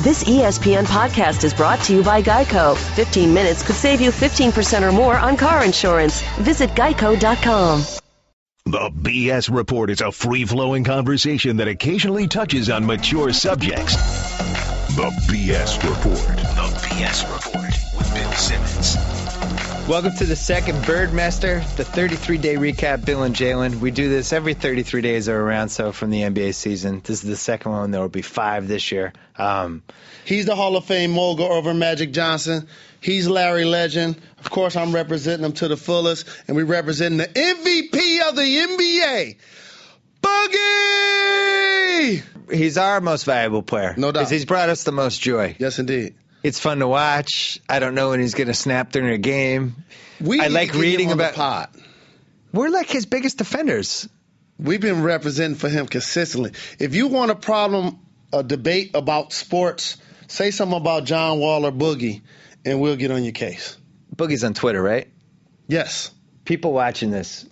This ESPN podcast is brought to you by Geico. 15 minutes could save you 15% or more on car insurance. Visit geico.com. The BS Report is a free-flowing conversation that occasionally touches on mature subjects. The BS Report. The BS Report with Bill Simmons. Welcome to the second Birdmester, the 33-day recap, Bill and Jalen. We do this every 33 days or around so from the NBA season. This is the second one. There will be 5 this year. He's the Hall of Fame mogul over Magic Johnson. He's Larry Legend. Of course, I'm representing him to the fullest, and we representing the MVP of the NBA, Boogie! He's our most valuable player. No doubt. Because he's brought us the most joy. Yes, indeed. It's fun to watch. I don't know when he's going to snap during a game. I like reading about. Pod. We're like his biggest defenders. We've been representing for him consistently. If you want a debate about sports, say something about John Wall or Boogie, and we'll get on your case. Boogie's on Twitter, right? Yes. People watching this,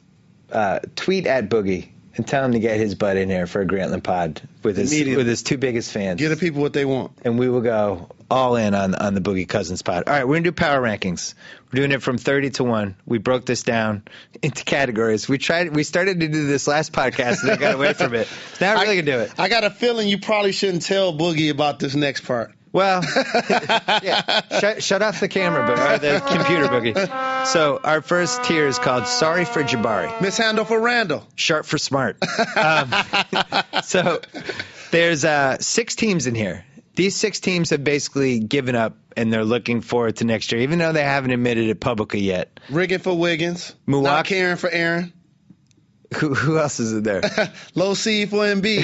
tweet at Boogie and tell him to get his butt in here for a Grantland pod with his 2 biggest fans. Give the people what they want. And we will go all in on the Boogie Cousins pod. All right, we're going to do power rankings. We're doing it from 30 to 1. We broke this down into categories. We started to do this last podcast and they got away from it. So now we're really going to do it. I got a feeling you probably shouldn't tell Boogie about this next part. Well, yeah, shut off the camera, or the computer, Boogie. So our first tier is called Sorry for Jabari. Mishandle for Randall. Sharp for smart. So there's 6 teams in here. These 6 teams have basically given up, and they're looking forward to next year, even though they haven't admitted it publicly yet. Rigging for Wiggins. Milwaukee. Not caring for Aaron. Who else is in there? Low seed for Embiid.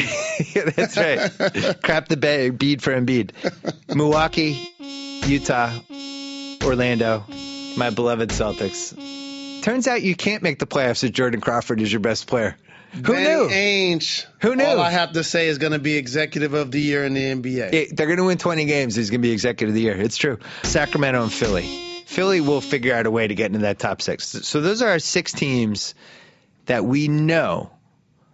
Yeah, that's right. Crap the bead for Embiid. Milwaukee, Utah, Orlando, my beloved Celtics. Turns out you can't make the playoffs if Jordan Crawford is your best player. Who knew? Ainge. Who knew? All I have to say is going to be executive of the year in the NBA. They're going to win 20 games. He's going to be executive of the year. It's true. Sacramento and Philly. Philly will figure out a way to get into that top 6. So those are our 6 teams that we know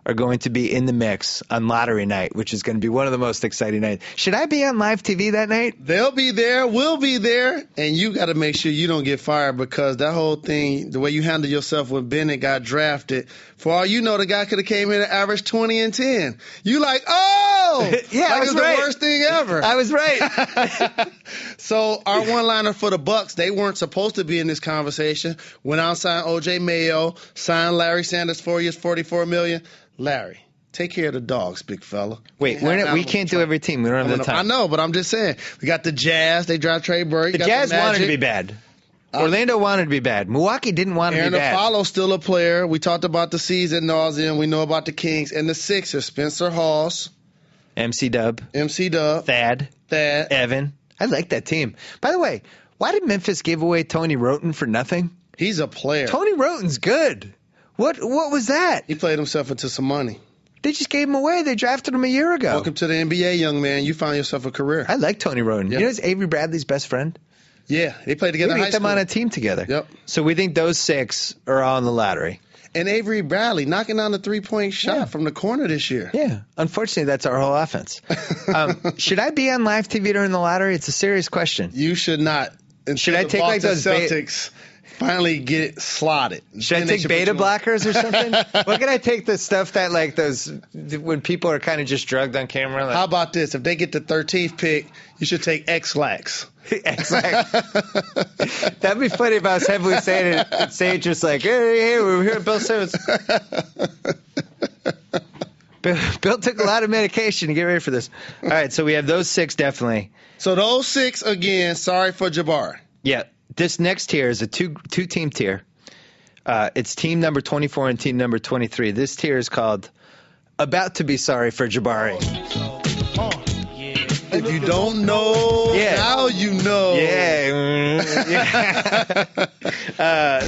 are going to be in the mix on lottery night, which is going to be one of the most exciting nights. Should I be on live TV that night? They'll be there. We'll be there. And you got to make sure you don't get fired, because that whole thing, the way you handled yourself when Bennett got drafted, for all you know, the guy could have came in and averaged 20 and 10. You like, oh! Yeah, I was right. The worst thing ever. I was right. So our one-liner for the Bucks, they weren't supposed to be in this conversation. Went out and signed O.J. Mayo, signed Larry Sanders 4 years, $44 million. Larry, take care of the dogs, big fella. Wait, we can't do every team. We don't have the time. I know, but I'm just saying. We got the Jazz. They dropped Trey Burke. The Jazz wanted to be bad. Orlando wanted to be bad. Milwaukee didn't want to be bad. Aaron Afalo's still a player. We talked about the season nauseam. We know about the Kings. And the Sixers, Spencer Hawes. MC Dub. Thad. Evan. I like that team. By the way, why did Memphis give away Tony Roten for nothing? He's a player. Tony Roten's good. What was that? He played himself into some money. They just gave him away. They drafted him a year ago. Welcome to the NBA, young man. You found yourself a career. I like Tony Roten. Yep. You know he's Avery Bradley's best friend? Yeah, they played together in high school. We beat them on a team together. Yep. So we think those 6 are all in the lottery. And Avery Bradley knocking down the 3-point shot from the corner this year. Yeah. Unfortunately, that's our whole offense. Should I be on live TV during the lottery? It's a serious question. You should not. Should I take like those Celtics finally get slotted? Should I take beta blockers or something? What can I take the stuff that like those when people are kind of just drugged on camera? Like, how about this? If they get the 13th pick, you should take X-Lax. X-Lax. That'd be funny if I was heavily saying it just like, hey, we're here at Bill Simmons. Bill took a lot of medication to get ready for this. All right, so we have those 6 definitely. So those 6, again, sorry for Jabari. Yeah. This next tier is a two-team tier. It's team number 24 and team number 23. This tier is called About to Be Sorry for Jabari. If you don't know, now you know. Yeah.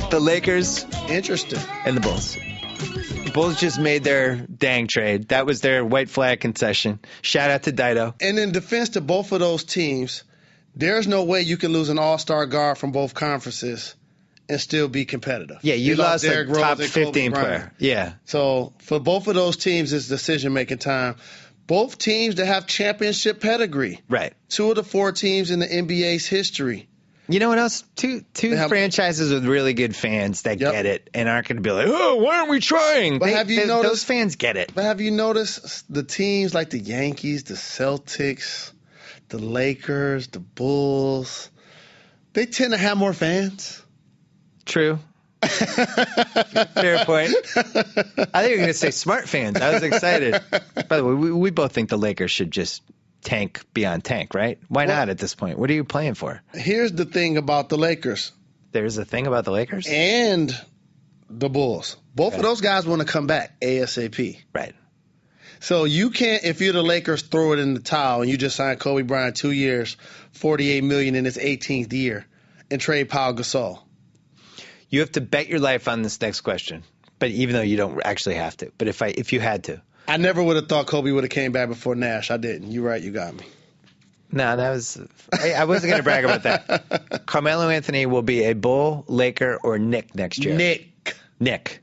The Lakers. Interesting. And the Bulls. The Bulls just made their dang trade. That was their white flag concession. Shout out to Dido. And in defense to both of those teams, there's no way you can lose an all-star guard from both conferences and still be competitive. Yeah, you lost a top 15 player. Yeah. So for both of those teams, it's decision-making time. Both teams that have championship pedigree. Right. 2 of the 4 teams in the NBA's history. You know what else? Two franchises with really good fans that get it and aren't going to be like, oh, why aren't we trying? But have you noticed, those fans get it. But have you noticed the teams like the Yankees, the Celtics, the Lakers, the Bulls, they tend to have more fans? True. Fair point. I think you were going to say smart fans. I was excited. By the way, we both think the Lakers should just tank beyond tank, right? Why not at this point? What are you playing for? Here's the thing about the Lakers. There's a thing about the Lakers? And the Bulls. Both of those guys want to come back ASAP. Right. So you can't, if you're the Lakers, throw it in the towel and you just signed Kobe Bryant 2 years, $48 million in his 18th year, and trade Pau Gasol. You have to bet your life on this next question, but even though you don't actually have to. But if you had to. I never would have thought Kobe would have came back before Nash. I didn't. You're right. You got me. No, that was I wasn't going to brag about that. Carmelo Anthony will be a Bull, Laker, or Knick next year. Knick.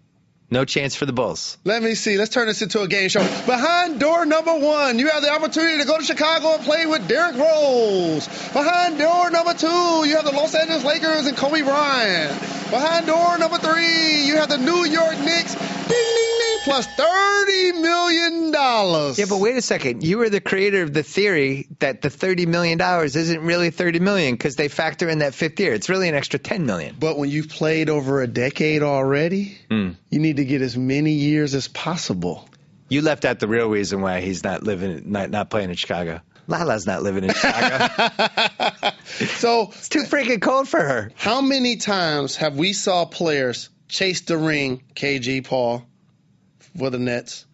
No chance for the Bulls. Let me see. Let's turn this into a game show. Behind door number 1, you have the opportunity to go to Chicago and play with Derrick Rose. Behind door number 2, you have the Los Angeles Lakers and Kobe Bryant. Behind door number 3, you have the New York Knicks. Ding, ding, ding, plus $30 million. Yeah, but wait a second. You were the creator of the theory that the $30 million isn't really $30 million because they factor in that 5th year. It's really an extra $10 million. But when you've played over a decade already, you need to get as many years as possible. You left out the real reason why he's not playing in Chicago. Lala's not living in Chicago. So it's too freaking cold for her. How many times have we saw players chase the ring? KG Paul for the Nets,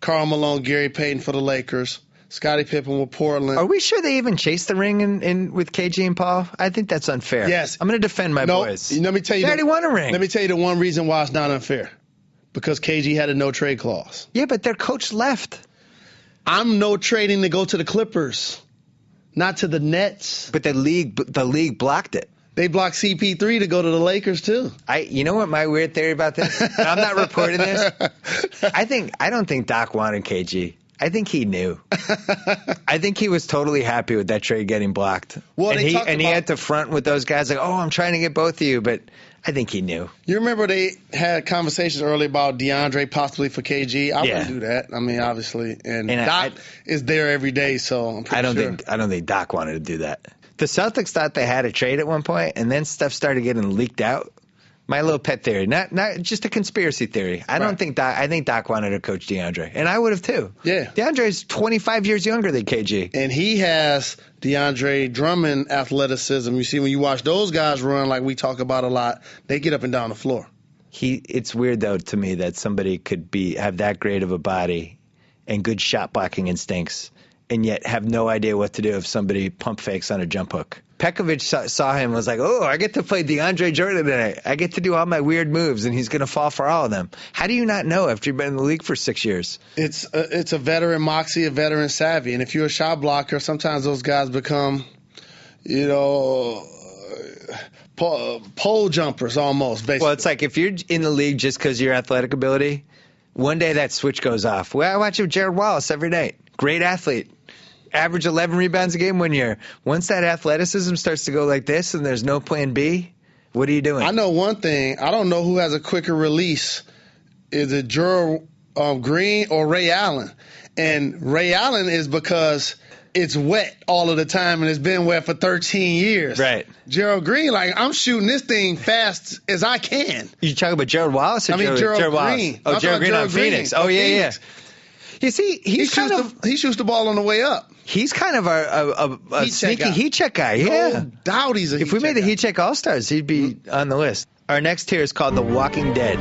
Karl Malone, Gary Payton for the Lakers, Scottie Pippen with Portland. Are we sure they even chased the ring in with KG and Paul? I think that's unfair. Yes. I'm going to defend my boys. Let me tell you. They already won a ring. Let me tell you the one reason why it's not unfair. Because KG had a no trade clause. Yeah, but their coach left. I'm no trading to go to the Clippers, not to the Nets. But the league blocked it. They blocked CP3 to go to the Lakers too. You know what my weird theory about this? I'm not reporting this. I don't think Doc wanted KG. I think he knew. I think he was totally happy with that trade getting blocked. Well, he had to front with those guys like, oh, I'm trying to get both of you, but I think he knew. You remember they had conversations earlier about DeAndre possibly for KG. I wouldn't do that. I mean, obviously, and Doc is there every day, so I'm pretty sure. I don't think Doc wanted to do that. The Celtics thought they had a trade at one point, and then stuff started getting leaked out. My little pet theory, not just a conspiracy theory. I think Doc wanted to coach DeAndre, and I would have too. Yeah, DeAndre's 25 years younger than KG, and he has DeAndre Drummond athleticism. You see, when you watch those guys run, like we talk about a lot, they get up and down the floor. It's weird though to me that somebody could have that great of a body and good shot blocking instincts, and yet have no idea what to do if somebody pump fakes on a jump hook. Pekovic saw him and was like, oh, I get to play DeAndre Jordan tonight. I get to do all my weird moves, and he's going to fall for all of them. How do you not know after you've been in the league for 6 years? It's a veteran moxie, a veteran savvy. And if you're a shot blocker, sometimes those guys become, pole jumpers almost, basically. Well, it's like if you're in the league just because of your athletic ability, one day that switch goes off. Well, I watch Jared Wallace every night. Great athlete. Average 11 rebounds a game 1 year. Once that athleticism starts to go like this and there's no plan B, what are you doing? I know one thing. I don't know who has a quicker release. Is it Gerald Green or Ray Allen? And Ray Allen is because it's wet all of the time and it's been wet for 13 years. Right. Gerald Green, I'm shooting this thing fast as I can. You talking about Gerald Wallace or Gerald Green? Oh, Gerald Green on Phoenix. Oh, yeah. You see, he shoots the ball on the way up. He's kind of a sneaky heat check guy. Yeah. No doubt he's a heat check guy. If we made the heat check All-Stars, he'd be on the list. Our next tier is called The Walking Dead.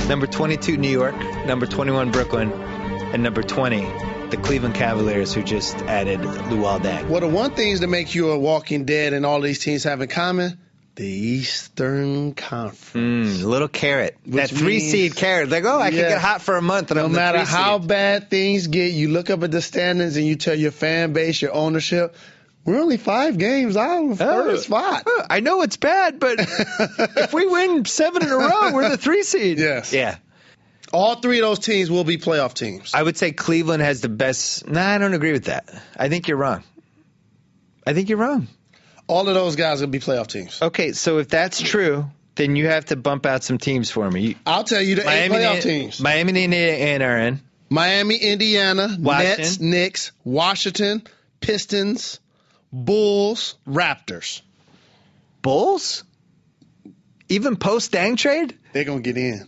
Number 22, New York. Number 21, Brooklyn. And number 20, the Cleveland Cavaliers, who just added Luol Deng. Well, the one things that make you a Walking Dead and all these teams have in common, the Eastern Conference. Little carrot. That 3-seed carrot. Like, I can get hot for a month. And no matter how bad things get, you look up at the standings and you tell your fan base, your ownership, we're only 5 games out of the first spot. I know it's bad, but if we win 7 in a row, we're the 3-seed. Yes. Yeah. All three of those teams will be playoff teams. I would say Cleveland has the best. Nah, I don't agree with that. I think you're wrong. All of those guys will be playoff teams. Okay, so if that's true, then you have to bump out some teams for me. I'll tell you the 8 playoff teams. Miami and Indiana are in. Miami, Indiana, Washington. Nets, Knicks, Washington, Pistons, Bulls, Raptors. Bulls? Even post-Dang trade? They're going to get in.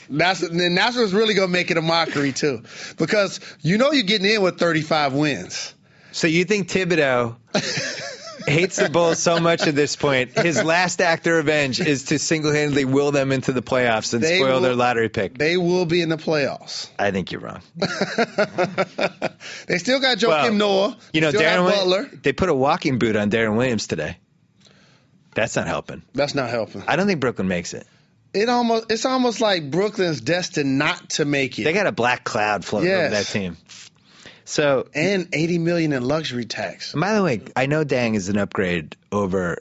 That's what's really going to make it a mockery, too. Because you're getting in with 35 wins. So you think Thibodeau hates the Bulls so much at this point, his last act of revenge is to single-handedly will them into the playoffs and spoil their lottery pick? They will be in the playoffs. I think you're wrong. They still got Joakim Noah. Darren Butler. They put a walking boot on Darren Williams today. That's not helping. That's not helping. I don't think Brooklyn makes it. It's almost like Brooklyn's destined not to make it. They got a black cloud floating over that team. So and $80 million in luxury tax. And by the way, I know Dang is an upgrade over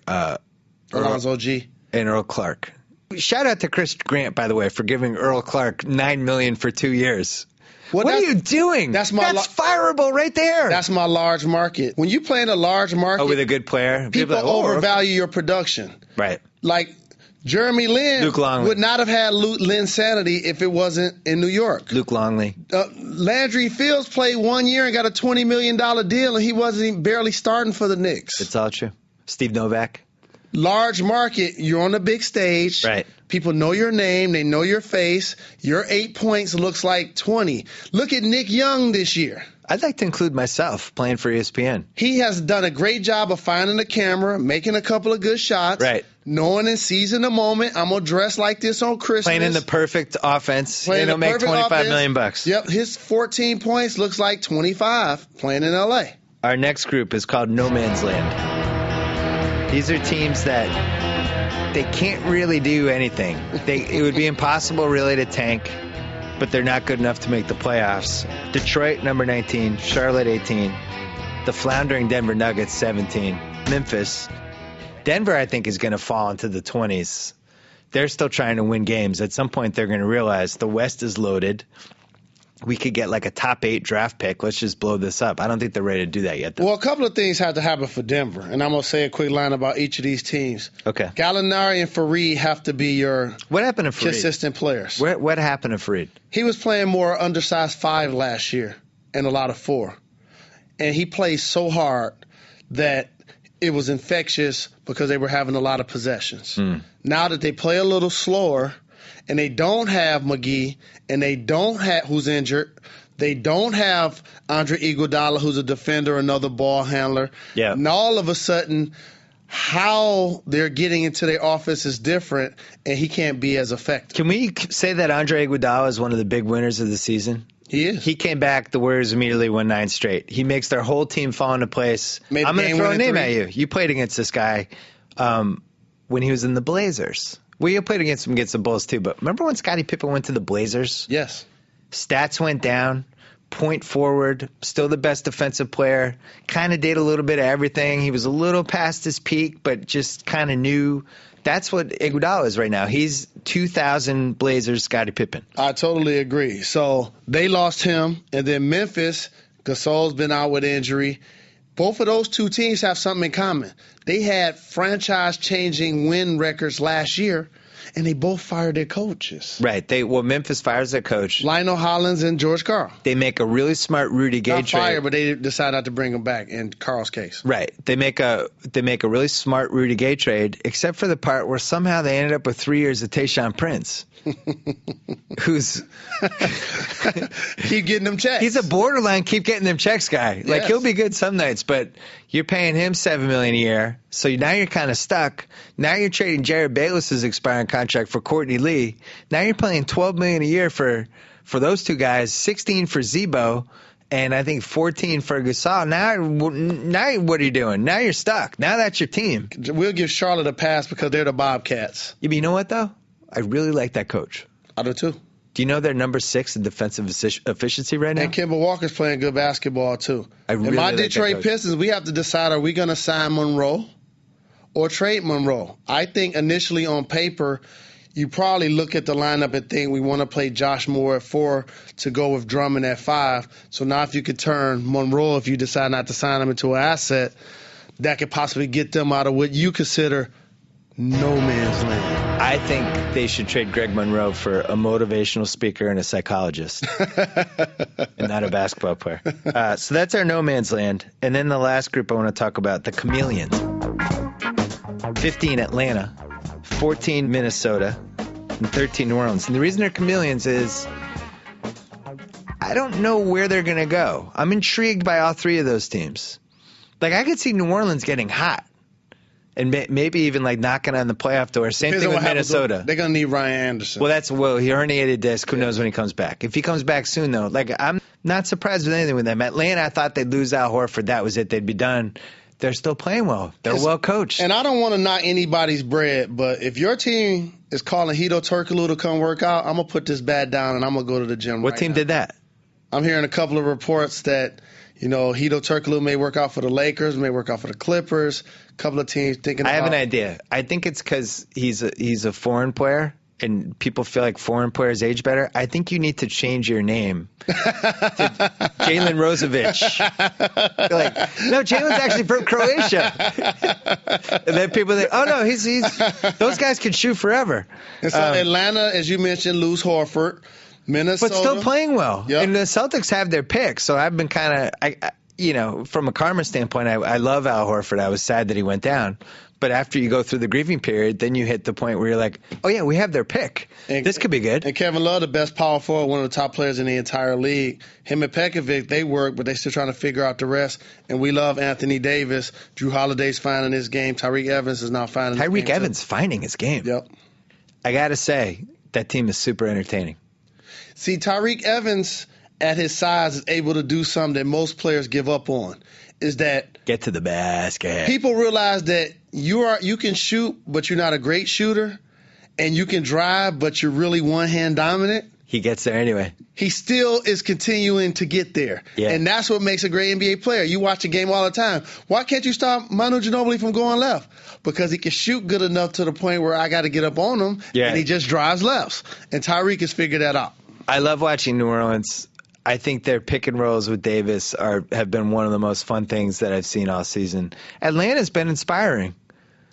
Alonzo G and Earl Clark. Shout out to Chris Grant, by the way, for giving Earl Clark $9 million for 2 years. What are you doing? That's fireable right there. That's my large market. When you play in a large market, with a good player, people overvalue your production. Right. Like Jeremy Lin would not have had Lin's sanity if it wasn't in New York. Luke Longley. Landry Fields played 1 year and got a $20 million deal, and he wasn't even barely starting for the Knicks. It's all true. Steve Novak. Large market, you're on the big stage. Right. People know your name. They know your face. Your 8 points looks like 20. Look at Nick Young this year. I'd like to include myself playing for ESPN. He has done a great job of finding the camera, making a couple of good shots. Right. Knowing and seizing the moment. I'm going to dress like this on Christmas. Playing in the perfect offense. It'll make $25 million. Yep. His 14 points looks like 25 playing in L.A. Our next group is called No Man's Land. These are teams that they can't really do anything. It would be impossible really to tank, but they're not good enough to make the playoffs. Detroit, number 19. Charlotte, 18. The floundering Denver Nuggets, 17. Memphis. Denver, I think, is going to fall into the 20s. They're still trying to win games. At some point, they're going to realize the West is loaded. We could get like a top 8 draft pick. Let's just blow this up. I don't think they're ready to do that yet, though. Well, a couple of things have to happen for Denver, and I'm going to say a quick line about each of these teams. Okay. Gallinari and Fareed have to be your consistent players. What happened to Fareed? He was playing more undersized 5 last year and a lot of 4. And he plays so hard that it was infectious because they were having a lot of possessions. Now that they play a little slower and they don't have McGee and they don't have who's injured, they don't have Andre Iguodala who's a defender, another ball handler. Yeah. And all of a sudden how they're getting into their offense is different and he can't be as effective. Can we say that Andre Iguodala is one of the big winners of the season? He is. He came back. The Warriors immediately won 9 straight. He makes their whole team fall into place. I'm going to throw a name at you. You played against this guy when he was in the Blazers. Well, you played against him against the Bulls too. But remember when Scottie Pippen went to the Blazers? Yes. Stats went down. Point forward. Still the best defensive player. Kind of did a little bit of everything. He was a little past his peak, but just kind of knew. That's what Iguodala is right now. He's 2000 Blazers Scottie Pippen. I totally agree. So they lost him. And then Memphis, Gasol's been out with injury. Both of those two teams have something in common. They had franchise-changing win records last year, and they both fired their coaches. Right. Memphis fires their coach. Lionel Hollins and George Karl. They make a really smart Rudy Gay trade. Not fired, but they decide not to bring him back in Karl's case. Right. They make a really smart Rudy Gay trade, except for the part where somehow they ended up with 3 years of Tayshaun Prince. Who's keep getting them checks. He's a borderline keep getting them checks guy. Like he'll be good some nights, but you're paying him $7 million a year, so now you're kind of stuck. Now you're trading Jared Bayless's expiring contract for Courtney Lee. Now you're paying $12 million a year for those two guys, 16 for Zebo, and I think 14 for Gasol. Now what are you doing? Now you're stuck. Now that's your team. We'll give Charlotte a pass because they're the Bobcats. Yeah, but you know what though? I really like that coach. I do too. Do you know they're number 6 in defensive efficiency right now? And Kemba Walker's playing good basketball too. In my Detroit Pistons, we have to decide, are we going to sign Monroe or trade Monroe? I think initially on paper, you probably look at the lineup and think we want to play Josh Moore at 4 to go with Drummond at 5. So now if you could turn Monroe, if you decide not to sign him into an asset, that could possibly get them out of what you consider no man's land. I think they should trade Greg Monroe for a motivational speaker and a psychologist, and not a basketball player. So that's our no man's land. And then the last group I want to talk about, the Chameleons. 15 Atlanta, 14 Minnesota, and 13 New Orleans. And the reason they're Chameleons is I don't know where they're going to go. I'm intrigued by all three of those teams. Like, I could see New Orleans getting hot and maybe even, like, knocking on the playoff door. Same thing with Minnesota. They're going to need Ryan Anderson. Well, he herniated disc. Who knows when he comes back? If he comes back soon, though, like, I'm not surprised with anything with them. Atlanta, I thought they'd lose Al Horford. That was it. They'd be done. They're still playing well. They're well coached. And I don't want to knock anybody's bread, but if your team is calling Hedo Turkoglu to come work out, I'm going to put this bat down and I'm going to go to the gym What team did that? I'm hearing a couple of reports that, Hedo Turkoglu may work out for the Lakers, may work out for the Clippers. A couple of teams thinking about. I have an idea. I think it's because he's a foreign player, and people feel like foreign players age better. I think you need to change your name to Jalen Rosevich. Like, no, Jalen's actually from Croatia. And then people think, oh no, he's those guys can shoot forever. And so Atlanta, as you mentioned, lose Horford. Minnesota. But still playing well. Yep. And the Celtics have their pick, so I've been kind of, from a karma standpoint, I love Al Horford. I was sad that he went down. But after you go through the grieving period, then you hit the point where you're like, oh, yeah, we have their pick. This could be good. And Kevin Love, the best power forward, one of the top players in the entire league. Him and Pekovic, they work, but they're still trying to figure out the rest. And we love Anthony Davis. Drew Holiday's finding his game. Tyreek Evans is now finding his game. Tyreek Evans finding his game. Yep. I got to say, that team is super entertaining. See, Tyreek Evans, at his size, is able to do something that most players give up on, is that get to the basket. People realize that you can shoot, but you're not a great shooter, and you can drive, but you're really one-hand dominant. He gets there anyway. He still is continuing to get there. Yeah. And that's what makes a great NBA player. You watch a game all the time. Why can't you stop Manu Ginobili from going left? Because he can shoot good enough to the point where I got to get up on him, and he just drives lefts. And Tyreek has figured that out. I love watching New Orleans. I think their pick and rolls with Davis have been one of the most fun things that I've seen all season. Atlanta's been inspiring.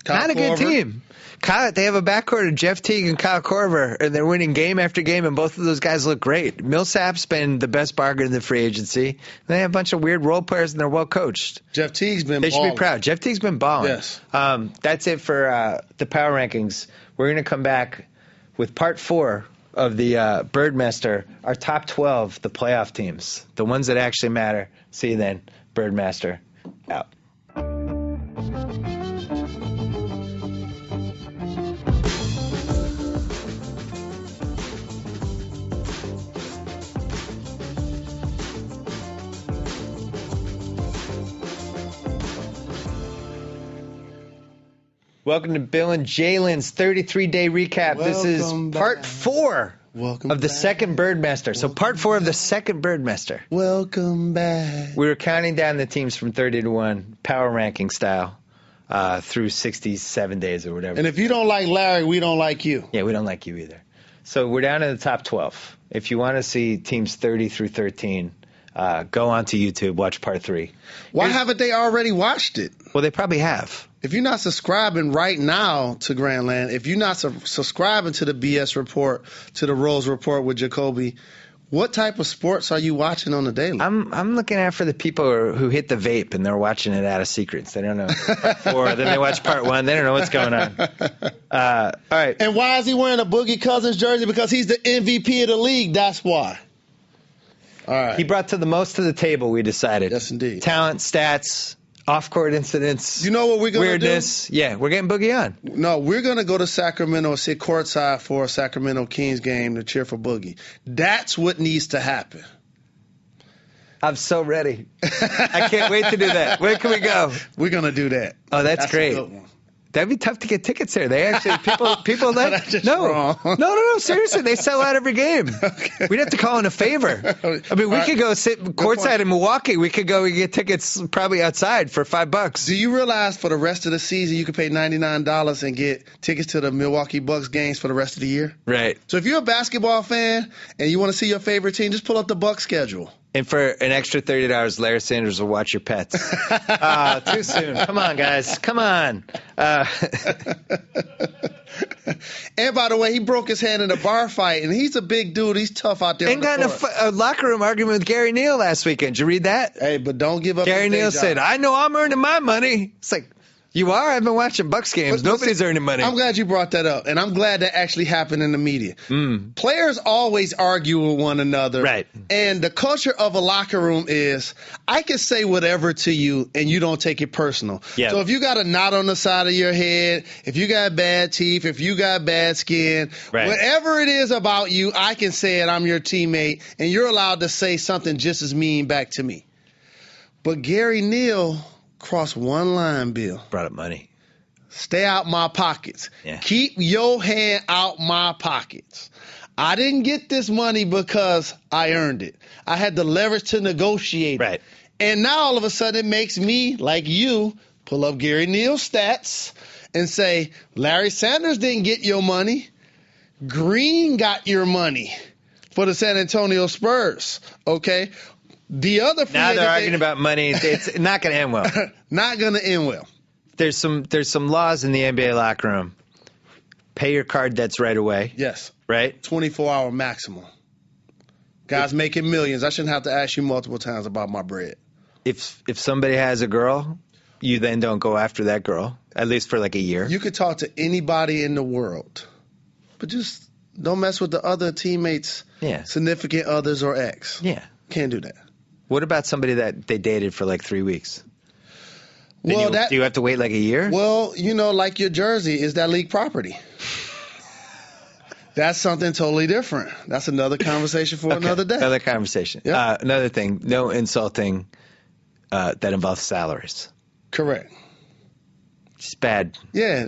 Not a good team. They have a backcourt of Jeff Teague and Kyle Korver, and they're winning game after game, and both of those guys look great. Millsap's been the best bargain in the free agency. They have a bunch of weird role players, and they're well coached. Jeff Teague's been They balling. should be proud. Jeff Teague's been balling. Yes. That's it for the power rankings. We're going to come back with part 4 of the Birdmester, our top 12, the playoff teams, the ones that actually matter. See you then. Birdmaster out. Welcome to Bill and Jalen's 33-day recap. This is part 4 of the second Birdmester. So part 4 of the second Birdmester. Welcome back. We were counting down the teams from 30 to 1, power ranking style, through 67 days or whatever. And if you don't like Larry, we don't like you. Yeah, we don't like you either. So we're down to the top 12. If you want to see teams 30 through 13, go onto YouTube, watch part 3. Why haven't they already watched it? Well, they probably have. If you're not subscribing right now to Grandland, if you're not subscribing to the BS Report, to the Rose Report with Jacoby, what type of sports are you watching on the daily? I'm looking out for the people who hit the vape and they're watching it out of secrets. They don't know part 4. Then they watch part 1. They don't know what's going on. All right. And why is he wearing a Boogie Cousins jersey? Because he's the MVP of the league. That's why. All right. He brought the most to the table, we decided. Yes, indeed. Talent, stats, off-court incidents. You know what we're going to do? Weirdness. Yeah, we're getting Boogie on. No, we're going to go to Sacramento and sit courtside for a Sacramento Kings game to cheer for Boogie. That's what needs to happen. I'm so ready. I can't wait to do that. Where can we go? We're going to do that. Oh, that's great. A good one. That'd be tough to get tickets there. They actually people like That's just no, wrong. no. Seriously, they sell out every game. Okay. We'd have to call in a favor. I mean, we could go sit courtside in Milwaukee. We could go and get tickets probably outside for $5. Do you realize for the rest of the season you could pay $99 and get tickets to the Milwaukee Bucks games for the rest of the year? Right. So if you're a basketball fan and you want to see your favorite team, just pull up the Bucks schedule. And for an extra $30, Larry Sanders will watch your pets. Too soon. Come on, guys. Come on. And by the way, he broke his hand in a bar fight, and he's a big dude. He's tough out there. And got in a locker room argument with Gary Neal last weekend. Did you read that? Hey, but don't give up. Gary Neal said, I know I'm earning my money. It's like, you are? I've been watching Bucks games. Nobody's earning money. I'm glad you brought that up, and I'm glad that actually happened in the media. Players always argue with one another. Right. And the culture of a locker room is, I can say whatever to you, and you don't take it personal. Yeah. So if you got a knot on the side of your head, if you got bad teeth, if you got bad skin, whatever it is about you, I can say it, I'm your teammate, and you're allowed to say something just as mean back to me. But Gary Neal crossed one line, Bill. Brought up money. Stay out my pockets. Yeah. Keep your hand out my pockets. I didn't get this money because I earned it. I had the leverage to negotiate Right. it. And now all of a sudden it makes me, like you, pull up Gary Neal's stats and say, Larry Sanders didn't get your money. Green got your money for the San Antonio Spurs. Okay? The other free Now agent they're arguing about money. It's not going to end well. not going to end well. There's some laws in the NBA locker room. Pay your card debts right away. Yes. Right? 24-hour maximum. Guys making millions. I shouldn't have to ask you multiple times about my bread. If somebody has a girl, you then don't go after that girl, at least for like a year. You could talk to anybody in the world, but just don't mess with the other teammates' significant others or ex. Yeah. Can't do that. What about somebody that they dated for like 3 weeks? Well, do you have to wait like a year? Well, like your jersey, is that league property? That's something totally different. That's another conversation for another day. Another conversation. Yep. Another thing, no insulting that involves salaries. Correct. It's bad. Yeah.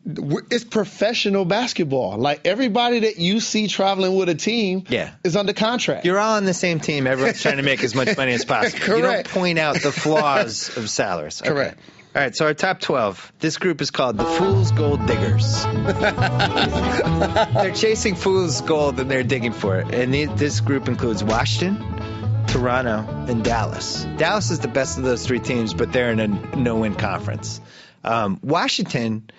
It's professional basketball. Like everybody that you see traveling with a team is under contract. You're all on the same team. Everyone's trying to make as much money as possible. Correct. You don't point out the flaws of salaries. Okay. Correct. All right, so our top 12. This group is called the Fool's Gold Diggers. They're chasing fool's gold and they're digging for it. And this group includes Washington, Toronto, and Dallas. Dallas is the best of those three teams, but they're in a no-win conference. Washington,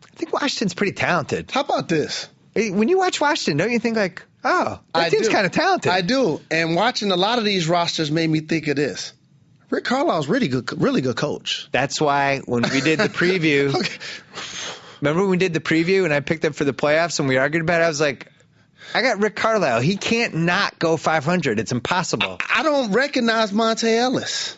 I think Washington's pretty talented. How about this? When you watch Washington, don't you think like, oh, that team's kind of talented? I do. And watching a lot of these rosters made me think of this. Rick Carlisle's really good coach. That's why when we did the preview, remember when we did the preview and I picked up for the playoffs and we argued about it? I was like, I got Rick Carlisle. He can't not go 500. It's impossible. I don't recognize Monte Ellis.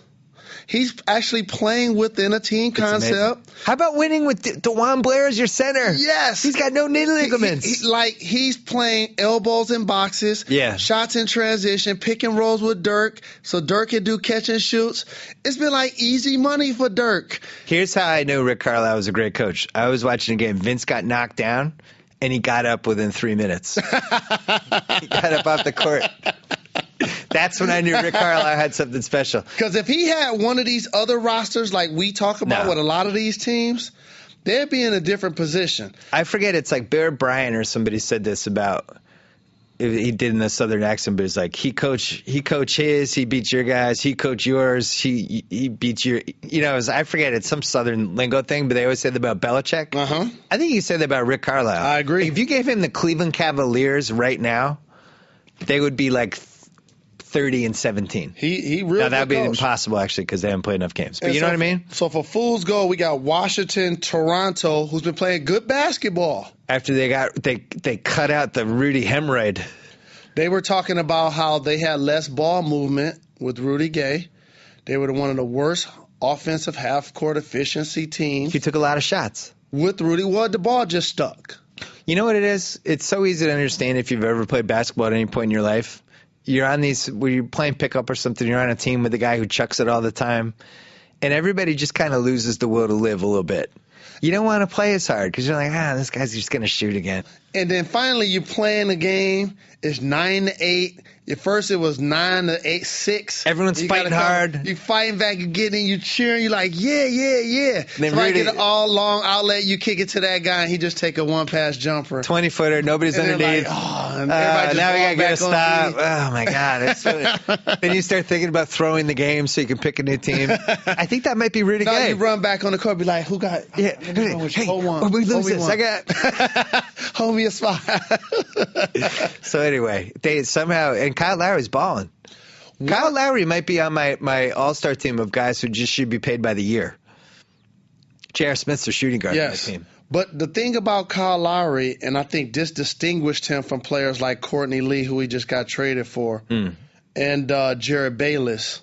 He's actually playing within a team concept. How about winning with DeJuan Blair as your center? Yes. He's got no knee ligaments. He's playing elbows in boxes, shots in transition, pick and rolls with Dirk, so Dirk can do catch and shoots. It's been like easy money for Dirk. Here's how I knew Rick Carlisle was a great coach. I was watching a game. Vince got knocked down, and he got up within 3 minutes. He got up off the court. That's when I knew Rick Carlisle had something special. Because if he had one of these other rosters like we talk about with a lot of these teams, they'd be in a different position. I forget, it's like Bear Bryant or somebody said this about, he did in the Southern accent, but it's like he coached his, he beat your guys, he coached yours, he beat your, I forget, it's some Southern lingo thing, but they always say that about Belichick. I think you said that about Rick Carlisle. I agree. If you gave him the Cleveland Cavaliers right now, they would be like 30-17. He really now that would be impossible actually because they haven't played enough games. But you know what I mean? So for Fool's Gold, we got Washington, Toronto, who's been playing good basketball. After they cut out the Rudy hemorrhoid. They were talking about how they had less ball movement with Rudy Gay. They were one of the worst offensive half-court efficiency teams. He took a lot of shots. With Rudy, the ball just stuck. You know what it is? It's so easy to understand if you've ever played basketball at any point in your life. You're on where you're playing pickup or something, you're on a team with a guy who chucks it all the time, and everybody just kind of loses the will to live a little bit. You don't want to play as hard because you're like, this guy's just going to shoot again. And then finally you playing a game. It's 9-8. At first it was 9-8-6. Everyone's fighting hard. You fighting back, you getting, you cheering, you like, yeah. Then so I get an all long outlet, you kick it to that guy, and he just take a one pass jumper. 20-footer, nobody's and underneath. Like, now we gotta get a stop. Oh my God! Then you start thinking about throwing the game so you can pick a new team. I think that might be Rudy Gay. You run back on the court, be like, who got? Yeah, hey, hold one. We lose this. One. I got. Hold me a spot. So anyway, they somehow, and Kyle Lowry's balling. Kyle Lowry might be on my all-star team of guys who just should be paid by the year. J.R. Smith's the shooting guard on that team. But the thing about Kyle Lowry, and I think this distinguished him from players like Courtney Lee, who he just got traded for, and Jared Bayless,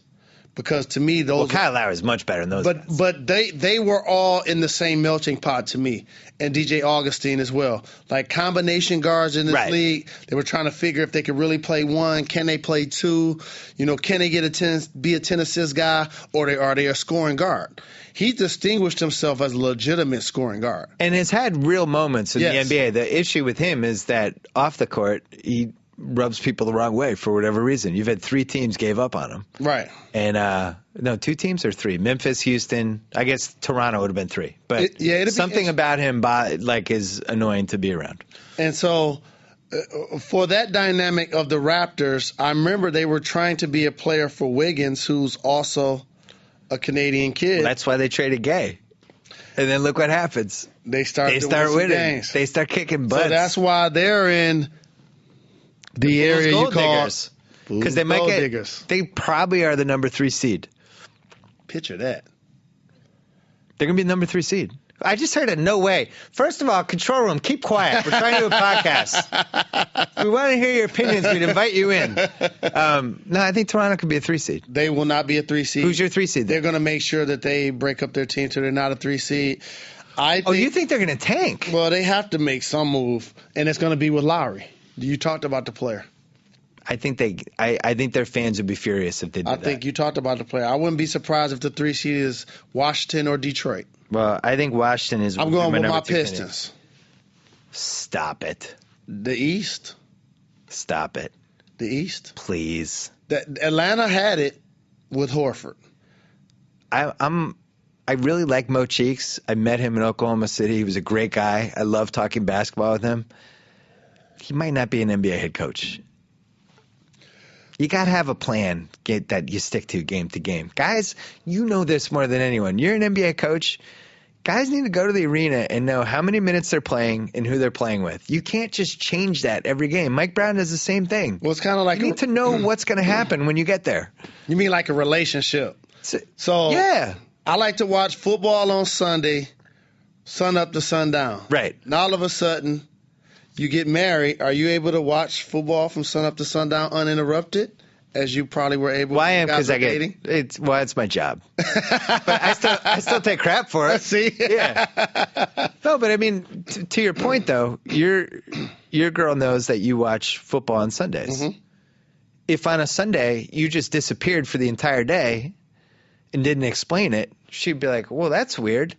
because to me those. Well, Kyle Lowry is much better than those guys. But they were all in the same melting pot to me, and DJ Augustine as well. Like combination guards in this league, they were trying to figure if they could really play one, can they play two? Can they get be a 10 assist guy, or are they a scoring guard? He distinguished himself as a legitimate scoring guard. And has had real moments in the NBA. The issue with him is that off the court, he rubs people the wrong way for whatever reason. You've had 3 teams gave up on him. Right. And, 2 teams or 3? Memphis, Houston. I guess Toronto would have been 3. But something about him is annoying to be around. And so for that dynamic of the Raptors, I remember they were trying to be a player for Wiggins, who's also a Canadian kid. Well, that's why they traded Gay. And then look what happens. They start winning. Games. They start kicking butts. So that's why they're in the area you call because they might get. Diggers. They probably are the number 3 seed. Picture that. They're gonna be the number 3 seed. I just heard it. No way. First of all, control room, keep quiet. We're trying to do a podcast. We want to hear your opinions. We'd invite you in. No, I think Toronto could be a 3 seed. They will not be a 3 seed. Who's your 3 seed? They're going to make sure that they break up their team so they're not a 3 seed. You think they're going to tank? Well, they have to make some move, and it's going to be with Lowry. You talked about the player. I think their fans would be furious if they did that. I think you talked about the player. I wouldn't be surprised if the 3 seed is Washington or Detroit. Well, I think Washington is. I'm going with my Pistons. Stop it. The East? Stop it. The East? Please. Atlanta had it with Horford. I really like Mo Cheeks. I met him in Oklahoma City. He was a great guy. I love talking basketball with him. He might not be an NBA head coach. You got to have a plan that you stick to game to game. Guys, you know this more than anyone. You're an NBA coach. Guys need to go to the arena and know how many minutes they're playing and who they're playing with. You can't just change that every game. Mike Brown does the same thing. Well, it's kind of like you need to know what's going to happen when you get there. You mean like a relationship? So yeah. I like to watch football on Sunday, sun up to sundown. Right. And all of a sudden, you get married. Are you able to watch football from sun up to sundown uninterrupted, as you probably were able? Well, I am because it's my job. But I still take crap for it. See, yeah. No, but I mean, to your point though, your girl knows that you watch football on Sundays. Mm-hmm. If on a Sunday you just disappeared for the entire day and didn't explain it, she'd be like, "Well, that's weird."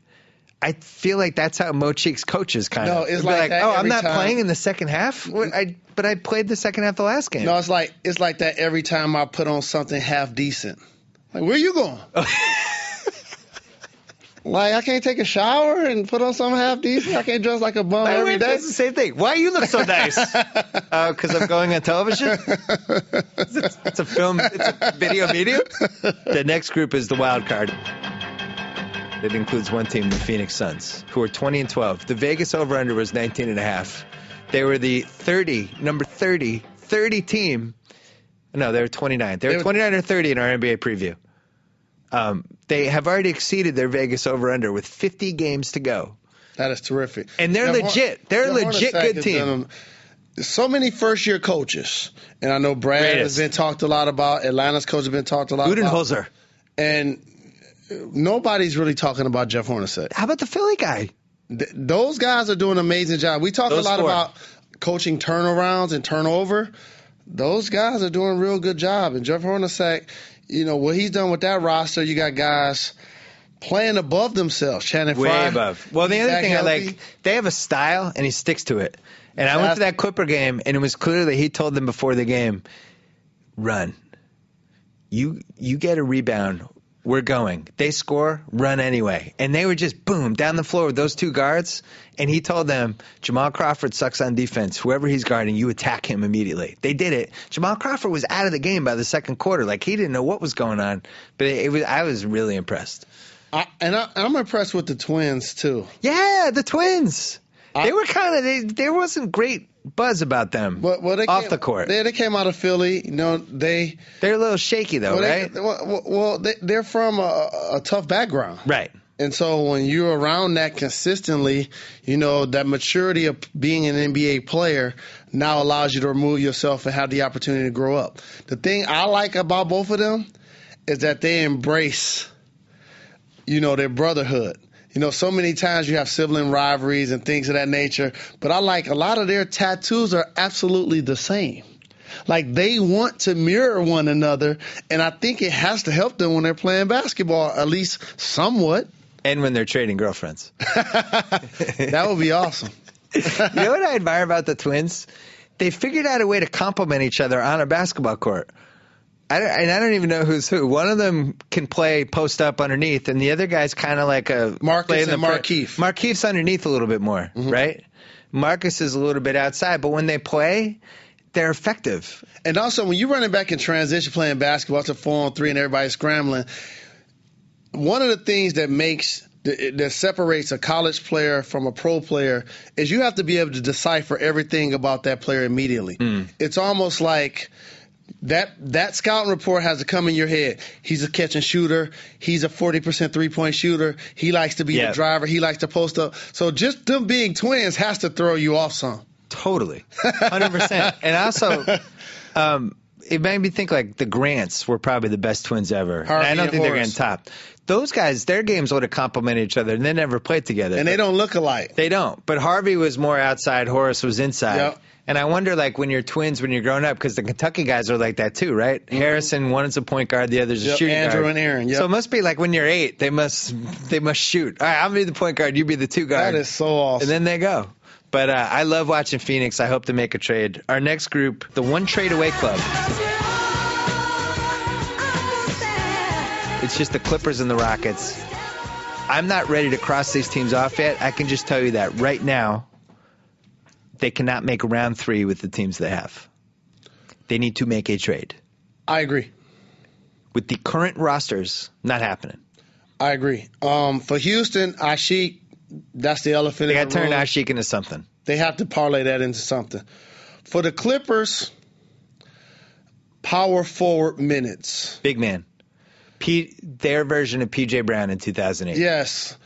I feel like that's how Mo Cheeks coaches kind of. No, it's like that I'm not time. playing in the second half. But I played the second half of the last game. No, it's like that every time I put on something half decent. Like, where you going? Like, I can't take a shower and put on something half decent. I can't dress like a bum every day. It's the same thing. Why you look so nice? Because I'm going on television. It's a film. It's a video medium. The next group is the wild card. It includes one team, the Phoenix Suns, who are 20-12. The Vegas over-under was 19.5. They were the number 30 team. No, they were 29. They were 29 or 30 in our NBA preview. They have already exceeded their Vegas over-under with 50 games to go. That is terrific. And they're legit. They're a legit good team. So many first-year coaches. And I know Brad has been talked a lot about. Atlanta's coach has been talked a lot about. Budenholzer. And nobody's really talking about Jeff Hornacek. How about the Philly guy? Those guys are doing an amazing job. We talk a lot about coaching turnarounds and turnover. Those guys are doing a real good job. And Jeff Hornacek, what he's done with that roster, you got guys playing above themselves. Channing Way Frye, above. Well, the other back thing I healthy. like, they have a style, and he sticks to it. And I went to that Clipper game, and it was clear that he told them before the game, run. You get a rebound. We're going. They score, run anyway. And they were just, boom, down the floor with those two guards. And he told them, Jamal Crawford sucks on defense. Whoever he's guarding, you attack him immediately. They did it. Jamal Crawford was out of the game by the second quarter. Like, he didn't know what was going on. But I was really impressed. I'm impressed with the Twins, too. Yeah, the Twins. They were there wasn't great buzz about them off the court. They came out of Philly. You know, they're a little shaky, though, right? They're from a tough background. Right. And so when you're around that consistently, you know, that maturity of being an NBA player now allows you to remove yourself and have the opportunity to grow up. The thing I like about both of them is that they embrace, you know, their brotherhood. You know, so many times you have sibling rivalries and things of that nature, but I like a lot of their tattoos are absolutely the same. Like, they want to mirror one another, and I think it has to help them when they're playing basketball, at least somewhat. And when they're trading girlfriends. That would be awesome. You know what I admire about the Twins? They figured out a way to complement each other on a basketball court. I don't even know who's who. One of them can play post up underneath, and the other guy's kind of like a Marcus and Markieff. Markieff's underneath a little bit more, right? Marcus is a little bit outside, but when they play, they're effective. And also, when you're running back in transition playing basketball, it's a 4-on-3 and everybody's scrambling. One of the things that separates a college player from a pro player is you have to be able to decipher everything about that player immediately. It's almost like that scouting report has to come in your head. He's a catch and shooter. He's a 40% three-point shooter. He likes to be the driver. He likes to post up. So just them being twins has to throw you off some. Totally. 100%. And also, it made me think like the Grants were probably the best twins ever. And I don't think they're going to top. Those guys, their games would have complemented each other, and they never played together. And they don't look alike. They don't. But Harvey was more outside. Horace was inside. Yep. And I wonder, like, when you're twins, when you're growing up, because the Kentucky guys are like that too, right? Harrison, one is a point guard, the other's a shooting guard. Andrew and Aaron, So it must be like when you're 8, they must shoot. All right, I'll be the point guard, you be the 2 guard. That is so awesome. And then they go. But I love watching Phoenix. I hope to make a trade. Our next group, the One Trade Away Club. It's just the Clippers and the Rockets. I'm not ready to cross these teams off yet. I can just tell you that right now, they cannot make round 3 with the teams they have. They need to make a trade. I agree. With the current rosters, not happening. I agree. For Houston, Asik, that's the elephant in the room. They got to turn Asik into something. They have to parlay that into something. For the Clippers, power forward minutes. Big man. Their version of P.J. Brown in 2008. Yes.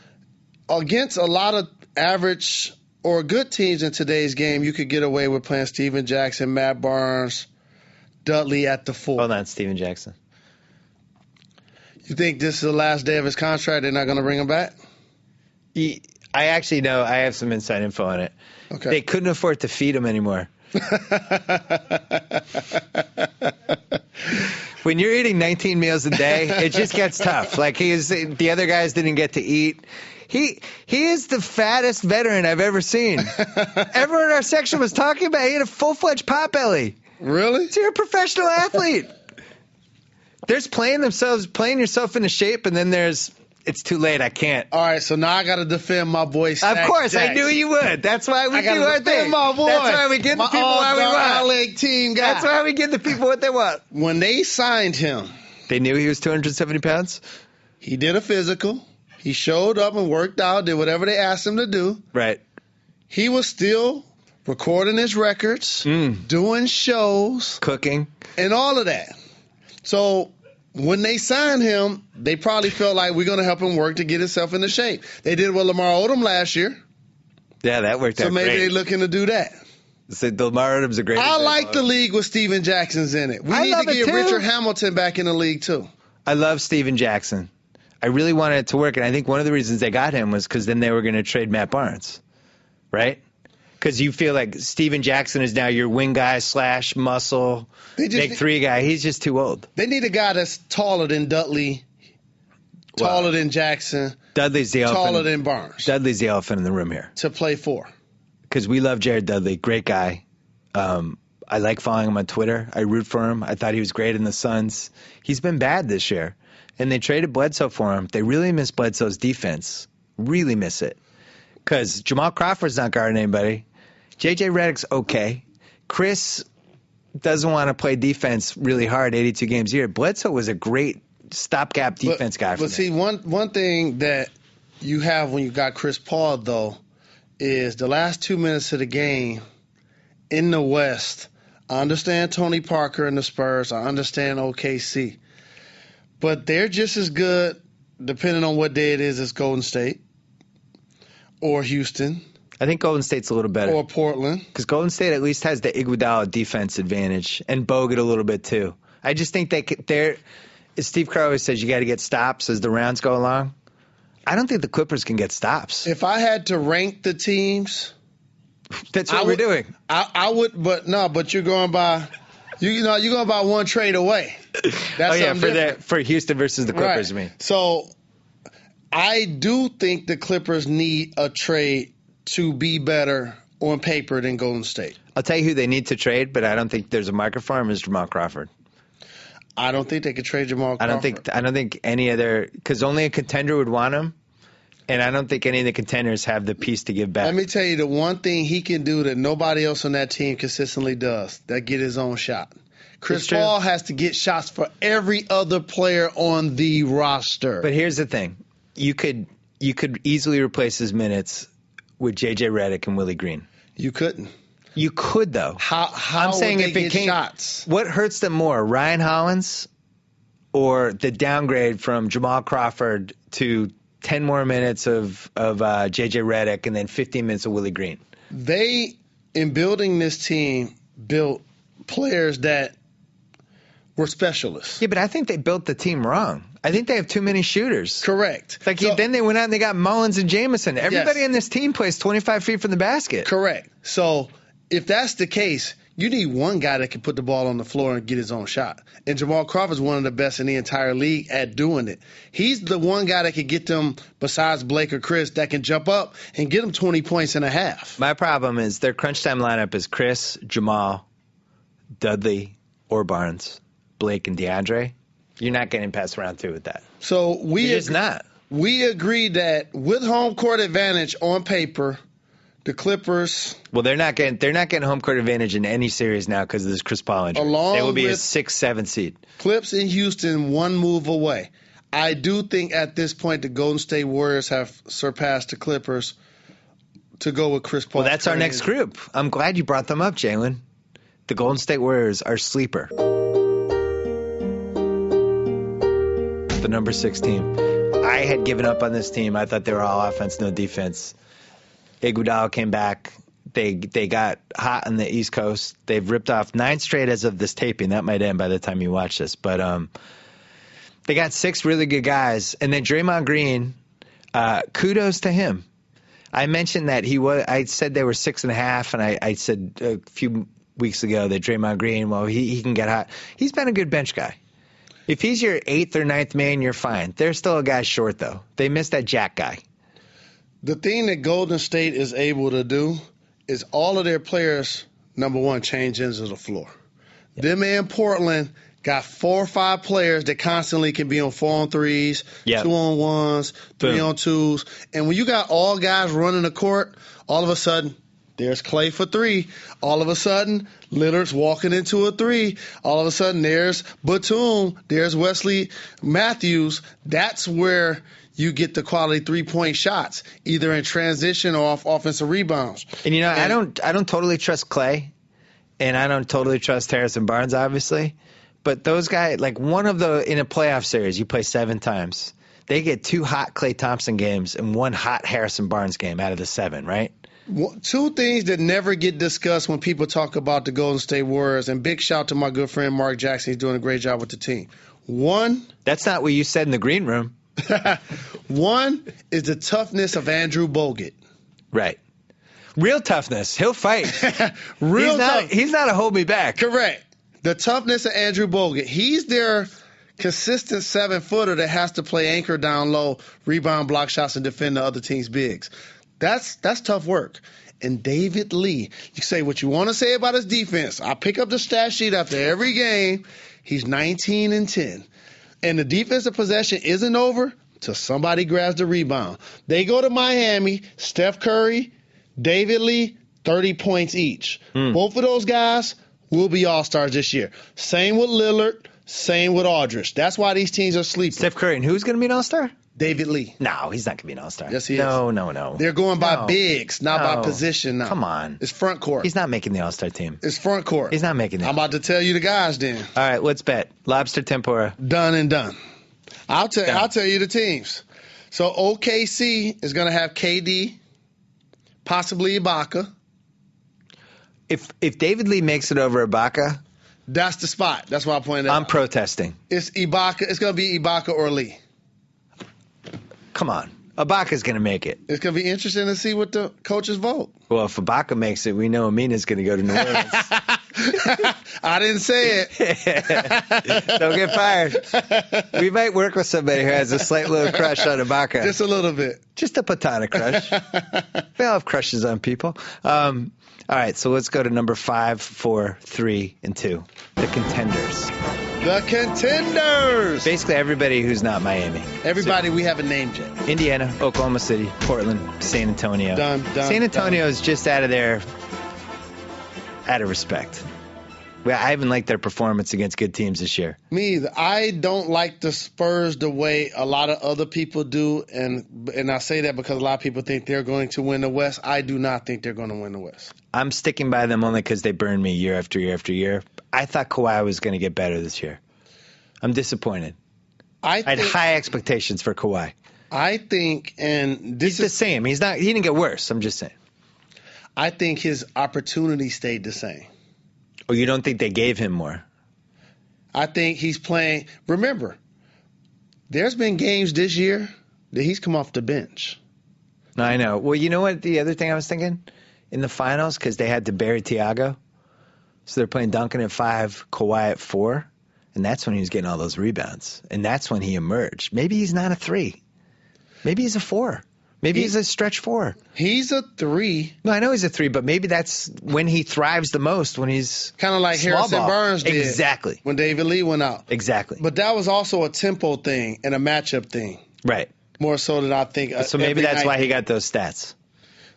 Against a lot of average or good teams in today's game, you could get away with playing Steven Jackson, Matt Barnes, Dudley at the 4. Hold on, Steven Jackson. You think this is the last day of his contract? They're not going to bring him back? I actually know. I have some inside info on it. Okay. They couldn't afford to feed him anymore. When you're eating 19 meals a day, it just gets tough. Like the other guys didn't get to eat. He is the fattest veteran I've ever seen. Everyone in our section was talking about he had a full-fledged pot belly. Really? So you're a professional athlete. There's playing yourself into shape, and then there's it's too late. I can't. All right, so now I got to defend my boy. Of course, I knew you would. That's why we do our thing. My boy. That's why we give the people what we want. LA team guy. That's why we give the people what they want. When they signed him, they knew he was 270 pounds. He did a physical. He showed up and worked out, did whatever they asked him to do. Right. He was still recording his records, doing shows, cooking, and all of that. So when they signed him, they probably felt like we're going to help him work to get himself into shape. They did with Lamar Odom last year. Yeah, that worked out great. So maybe they're looking to do that. So Lamar Odom's a great I like the league with Steven Jackson's in it. We need to get Richard Hamilton back in the league, too. I love Steven Jackson. I really wanted it to work, and I think one of the reasons they got him was because then they were going to trade Matt Barnes, right? Because you feel like Steven Jackson is now your wing guy / muscle, big 3 guy. He's just too old. They need a guy that's taller than Dudley, taller than Jackson, Dudley's the taller than Barnes. Dudley's the elephant in the room here. To play 4. Because we love Jared Dudley. Great guy. I like following him on Twitter. I root for him. I thought he was great in the Suns. He's been bad this year. And they traded Bledsoe for him. They really miss Bledsoe's defense. Really miss it. Because Jamal Crawford's not guarding anybody. J.J. Redick's okay. Chris doesn't want to play defense really hard 82 games a year. Bledsoe was a great stopgap defense guy for them. But see, one thing that you have when you got Chris Paul, though, is the last 2 minutes of the game in the West. I understand Tony Parker and the Spurs. I understand OKC. But they're just as good, depending on what day it is, as Golden State or Houston. I think Golden State's a little better. Or Portland. Because Golden State at least has the Iguodala defense advantage, and Bogut a little bit too. I just think they're as Steve Kerr always says, you got to get stops as the rounds go along. I don't think the Clippers can get stops. If I had to rank the teams, that's what we're doing. I would, but you're going by, you're going by one trade away. That's for Houston versus the Clippers, right. I mean. So I do think the Clippers need a trade to be better on paper than Golden State. I'll tell you who they need to trade, but I don't think there's a market for him, is Jamal Crawford. I don't think they could trade Jamal Crawford. I don't think any other, because only a contender would want him, and I don't think any of the contenders have the piece to give back. Let me tell you the one thing he can do that nobody else on that team consistently does, that get his own shot. Chris Paul has to get shots for every other player on the roster. But here's the thing. You could easily replace his minutes with J.J. Redick and Willie Green. You couldn't. You could, though. How I'm saying would if they it get shots? What hurts them more, Ryan Hollins or the downgrade from Jamal Crawford to 10 more minutes of J.J. Redick and then 15 minutes of Willie Green? They, in building this team, built players that were specialists. Yeah, but I think they built the team wrong. I think they have too many shooters. Correct. Then they went out and they got Mullins and Jamison. Everybody in this team plays 25 feet from the basket. Correct. So if that's the case, you need one guy that can put the ball on the floor and get his own shot. And Jamal Crawford's one of the best in the entire league at doing it. He's the one guy that can get them, besides Blake or Chris, that can jump up and get them 20 points and a half. My problem is their crunch time lineup is Chris, Jamal, Dudley, or Barnes, Blake, and DeAndre. You're not getting past round 2 with that. So You're just not. We agree that with home court advantage on paper, the Clippers. Well, they're not getting home court advantage in any series now because of this Chris Paul injury. They will be a 6-7 seed. Clips in Houston, one move away. I do think at this point the Golden State Warriors have surpassed the Clippers to go with Chris Paul. Well, that's our next group. I'm glad you brought them up, Jalen. The Golden State Warriors are sleeper. The number 6 team. I had given up on this team. I thought they were all offense, no defense. Iguodala came back. They got hot on the East Coast. They've ripped off 9 straight as of this taping. That might end by the time you watch this. But they got 6 really good guys. And then Draymond Green, kudos to him. I mentioned that I said they were 6.5, and I said a few weeks ago that Draymond Green, well, he can get hot. He's been a good bench guy. If he's your 8th or 9th man, you're fine. They're still a guy short, though. They missed that Jack guy. The thing that Golden State is able to do is all of their players, number one, change ends of the floor. Yeah. Them in Portland got 4 or 5 players that constantly can be on 4-on-3s, 2-on-1s, 3-on-2s. And when you got all guys running the court, all of a sudden, there's Clay for 3. All of a sudden, Lillard's walking into a 3. All of a sudden, there's Batum. There's Wesley Matthews. That's where you get the quality 3-point shots, either in transition or off offensive rebounds. And I don't totally trust Clay, and I don't totally trust Harrison Barnes, obviously. But those guys, like in a playoff series, you play 7 times. They get 2 hot Klay Thompson games and 1 hot Harrison Barnes game out of the 7, right? 2 things that never get discussed when people talk about the Golden State Warriors, and big shout to my good friend Mark Jackson. He's doing a great job with the team. One. That's not what you said in the green room. One is the toughness of Andrew Bogut. Right. Real toughness. He'll fight. He's not a hold me back. Correct. The toughness of Andrew Bogut. He's their consistent 7-footer that has to play anchor down low, rebound, block shots, and defend the other team's bigs. That's tough work. And David Lee, you say what you want to say about his defense. I pick up the stat sheet after every game. He's 19-10. And the defensive possession isn't over till somebody grabs the rebound. They go to Miami, Steph Curry, David Lee, 30 points each. Both of those guys will be all-stars this year. Same with Lillard, same with Aldridge. That's why these teams are sleeping. Steph Curry, and who's going to be an all-star? David Lee. No, he's not going to be an all-star. Yes, he is. No. They're going by bigs, not by position now. Come on. It's front court. He's not making the all-star team. It's front court. He's not making it. I'm about to tell you the guys then. All right, let's bet. Lobster tempura. Done and done. I'll tell you the teams. So OKC is going to have KD, possibly Ibaka. If David Lee makes it over Ibaka, that's the spot. That's why I pointed out. I'm protesting. It's Ibaka. It's going to be Ibaka or Lee. Come on. Ibaka's going to make it. It's going to be interesting to see what the coaches vote. Well, if Ibaka makes it, we know Amina's going to go to New Orleans. I didn't say it. Don't get fired. We might work with somebody who has a slight little crush on Ibaka. Just a little bit. Just a platonic crush. We all have crushes on people. All right, so let's go to number 5, 4, 3, and 2. The contenders. The contenders. Basically everybody who's not Miami. Everybody we haven't named yet. Indiana, Oklahoma City, Portland, San Antonio. Done. San Antonio is just out of there, out of respect. Well, I haven't liked their performance against good teams this year. Me either. I don't like the Spurs the way a lot of other people do, and I say that because a lot of people think they're going to win the West. I do not think they're going to win the West. I'm sticking by them only because they burn me year after year after year. I thought Kawhi was going to get better this year. I'm disappointed. I had high expectations for Kawhi. I think, and this He's the same. He didn't get worse. I'm just saying. I think his opportunity stayed the same. Oh, you don't think they gave him more? I think he's playing. Remember, there's been games this year that he's come off the bench. No, I know. Well, you know what? The other thing I was thinking in the finals, because they had to bury Thiago, so they're playing Duncan at 5, Kawhi at 4, and that's when he was getting all those rebounds, and that's when he emerged. Maybe he's not a 3. Maybe he's a 4. Maybe he's a stretch 4. He's a 3. No, I know he's a 3, but maybe that's when he thrives the most, when he's kind of like Harrison Barnes did. Exactly. When David Lee went out. Exactly. But that was also a tempo thing and a matchup thing. Right. More so than I think. So maybe that's why he got those stats.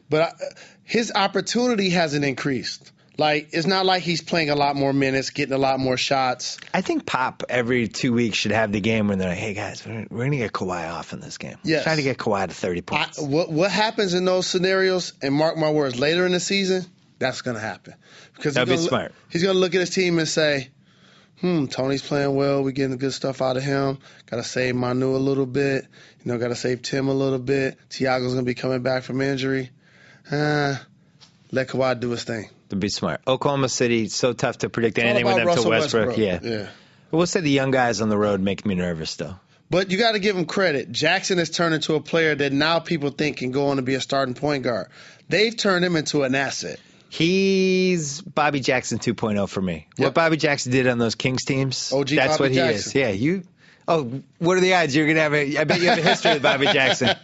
But his opportunity hasn't increased. Like, it's not like he's playing a lot more minutes, getting a lot more shots. I think Pop every 2 weeks should have the game when they're like, hey, guys, we're going to get Kawhi off in this game. Yes. Try to get Kawhi to 30 points. What happens in those scenarios, and mark my words, later in the season, that's going to happen. Because that'd be smart. He's going to look at his team and say, Tony's playing well. We're getting good stuff out of him. Got to save Manu a little bit. Got to save Tim a little bit. Thiago's going to be coming back from injury. Let Kawhi do his thing. To be smart. Oklahoma City, so tough to predict anything with them to Westbrook. Yeah. We'll say the young guys on the road make me nervous, though. But you got to give him credit. Jackson has turned into a player that now people think can go on to be a starting point guard. They've turned him into an asset. He's Bobby Jackson 2.0 for me. Yep. What Bobby Jackson did on those Kings teams, OG that's Bobby what he Jackson. is. Yeah, what are the odds you're going to have I bet you have a history with Bobby Jackson.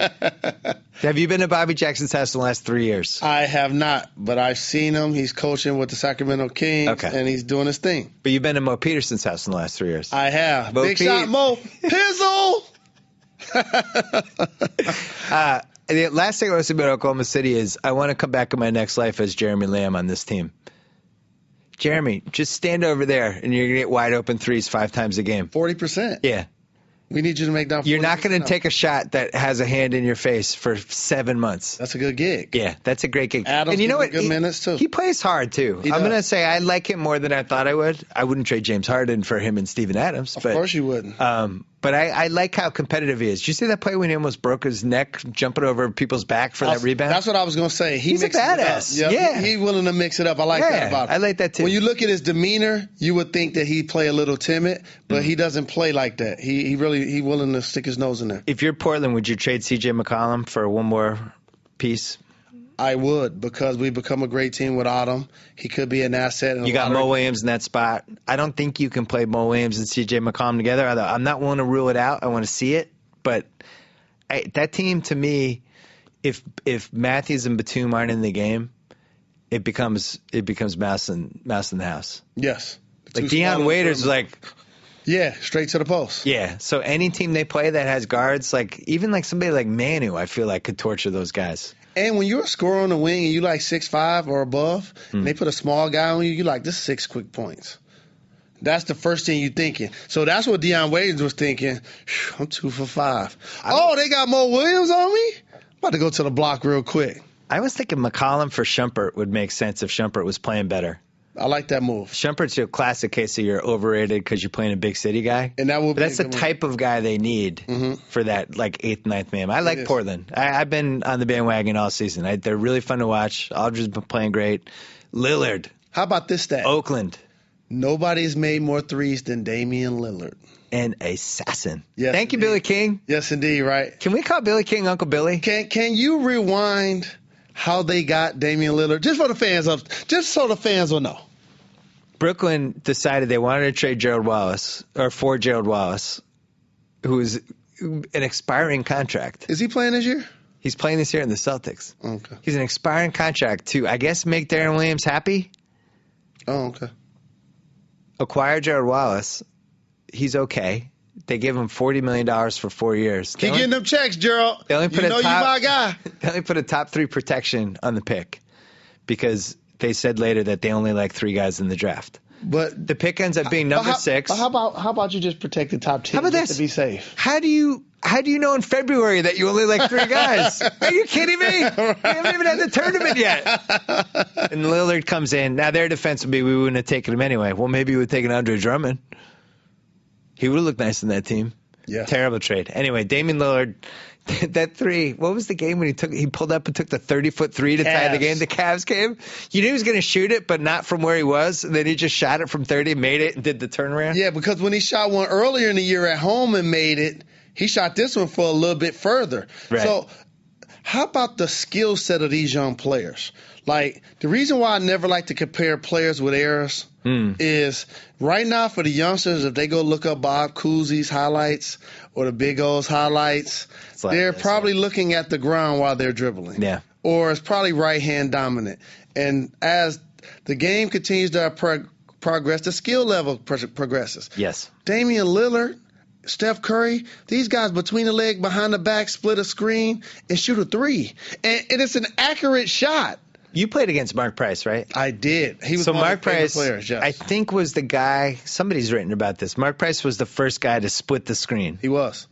Have you been to Bobby Jackson's house in the last 3 years? I have not, but I've seen him. He's coaching with the Sacramento Kings, and he's doing his thing. But you've been to Mo Peterson's house in the last 3 years. I have. Mo Big shot, Mo. Pizzle! The last thing I want to say about Oklahoma City is I want to come back in my next life as Jeremy Lamb on this team. Jeremy, just stand over there, and you're going to get wide open threes 5 times a game. 40%. Yeah. We need you to make down 40%. You're not going to take a shot that has a hand in your face for 7 months. That's a good gig. Yeah, that's a great gig. Adams, and you know what? Good minutes too. He plays hard too. I'm going to say I like him more than I thought I would. I wouldn't trade James Harden for him and Steven Adams. Of course you wouldn't. But I like how competitive he is. Did you see that play when he almost broke his neck jumping over people's back for that rebound? That's what I was going to say. He's a badass. Yeah. He's willing to mix it up. I like that about him. I like that too. When you look at his demeanor, you would think that he'd play a little timid, but he doesn't play like that. He willing to stick his nose in there. If you're Portland, would you trade C.J. McCollum for one more piece? I would, because we become a great team without him. He could be an asset. You got Mo Williams in that spot. I don't think you can play Mo Williams and C.J. McCollum together. I'm not willing to rule it out. I want to see it. But that team, to me, if Matthews and Batum aren't in the game, it becomes mouse in the house. Yes. Like Deion Waiters, yeah, straight to the post. Yeah. So any team they play that has guards, even somebody like Manu, I feel like could torture those guys. And when you're a scorer on the wing and you 6'5" or above, and they put a small guy on you, you this is 6 quick points. That's the first thing you're thinking. So that's what Deion Waiters was thinking. I'm 2 for 5. They got Mo Williams on me? I'm about to go to the block real quick. I was thinking McCollum for Shumpert would make sense if Shumpert was playing better. I like that move. Shumpert's your classic case of you're overrated because you're playing a big city guy. And that's the type of guy they need for that 8th, 9th man. I like Portland. I've been on the bandwagon all season. They're really fun to watch. Aldridge's been playing great. Lillard. How about this stat? Oakland. Nobody's made more threes than Damian Lillard. An assassin. Yes, Thank you, indeed. Billy King. Yes, indeed, right? Can we call Billy King Uncle Billy? Can you rewind how they got Damian Lillard? Just for the fans just so the fans will know. Brooklyn decided they wanted to trade Gerald Wallace, who is an expiring contract. Is he playing this year? He's playing this year in the Celtics. Okay. He's an expiring contract to, I guess, make Darren Williams happy. Oh, okay. Acquire Gerald Wallace. He's okay. They give him $40 million for 4 years. Keep getting them checks, Gerald. They only put you my guy. They only put a top 3 protection on the pick because they said later that they only like 3 guys in the draft. But the pick ends up being number 6. How about you just protect the top 10 just to be safe? How do you know in February that you only like 3 guys? Are you kidding me? We haven't even had the tournament yet. And Lillard comes in. Now their defense would be we wouldn't have taken him anyway. Well, maybe we would have taken Andre Drummond. He would have looked nice in that team. Yeah. Terrible trade. Anyway, Damian Lillard, that 3. What was the game when he pulled up and took the 30-foot 3 to tie the game? The Cavs game. You knew he was going to shoot it, but not from where he was. And then he just shot it from 30, made it, and did the turnaround. Yeah, because when he shot one earlier in the year at home and made it, he shot this one for a little bit further. Right. So how about the skill set of these young players? The reason why I never like to compare players with eras is right now for the youngsters, if they go look up Bob Cousy's highlights or the Big O's highlights, they're probably looking at the ground while they're dribbling. Yeah. Or it's probably right-hand dominant. And as the game continues to progress, the skill level progresses. Yes. Damian Lillard, Steph Curry, these guys between the leg, behind the back, split a screen, and shoot a 3. And it's an accurate shot. You played against Mark Price, right? I did. He was so one Mark of my Price, favorite players, yes. I think, was the guy, somebody's written about this. Mark Price was the first guy to split the screen. He was.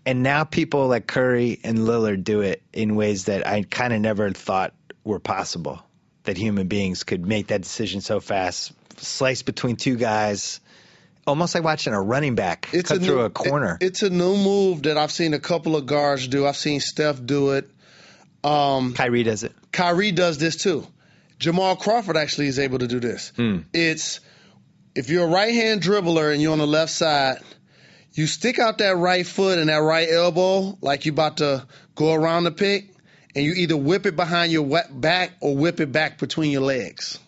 And now people like Curry and Lillard do it in ways that I kind of never thought were possible, that human beings could make that decision so fast, slice between 2 guys, almost like watching a running back cut through a corner. It's a new move that I've seen a couple of guards do. I've seen Steph do it. Kyrie does it. Kyrie does this too. Jamal Crawford actually is able to do this. It's if you're a right-hand dribbler and you're on the left side, you stick out that right foot and that right elbow like you're about to go around the pick, and you either whip it behind your back or whip it back between your legs.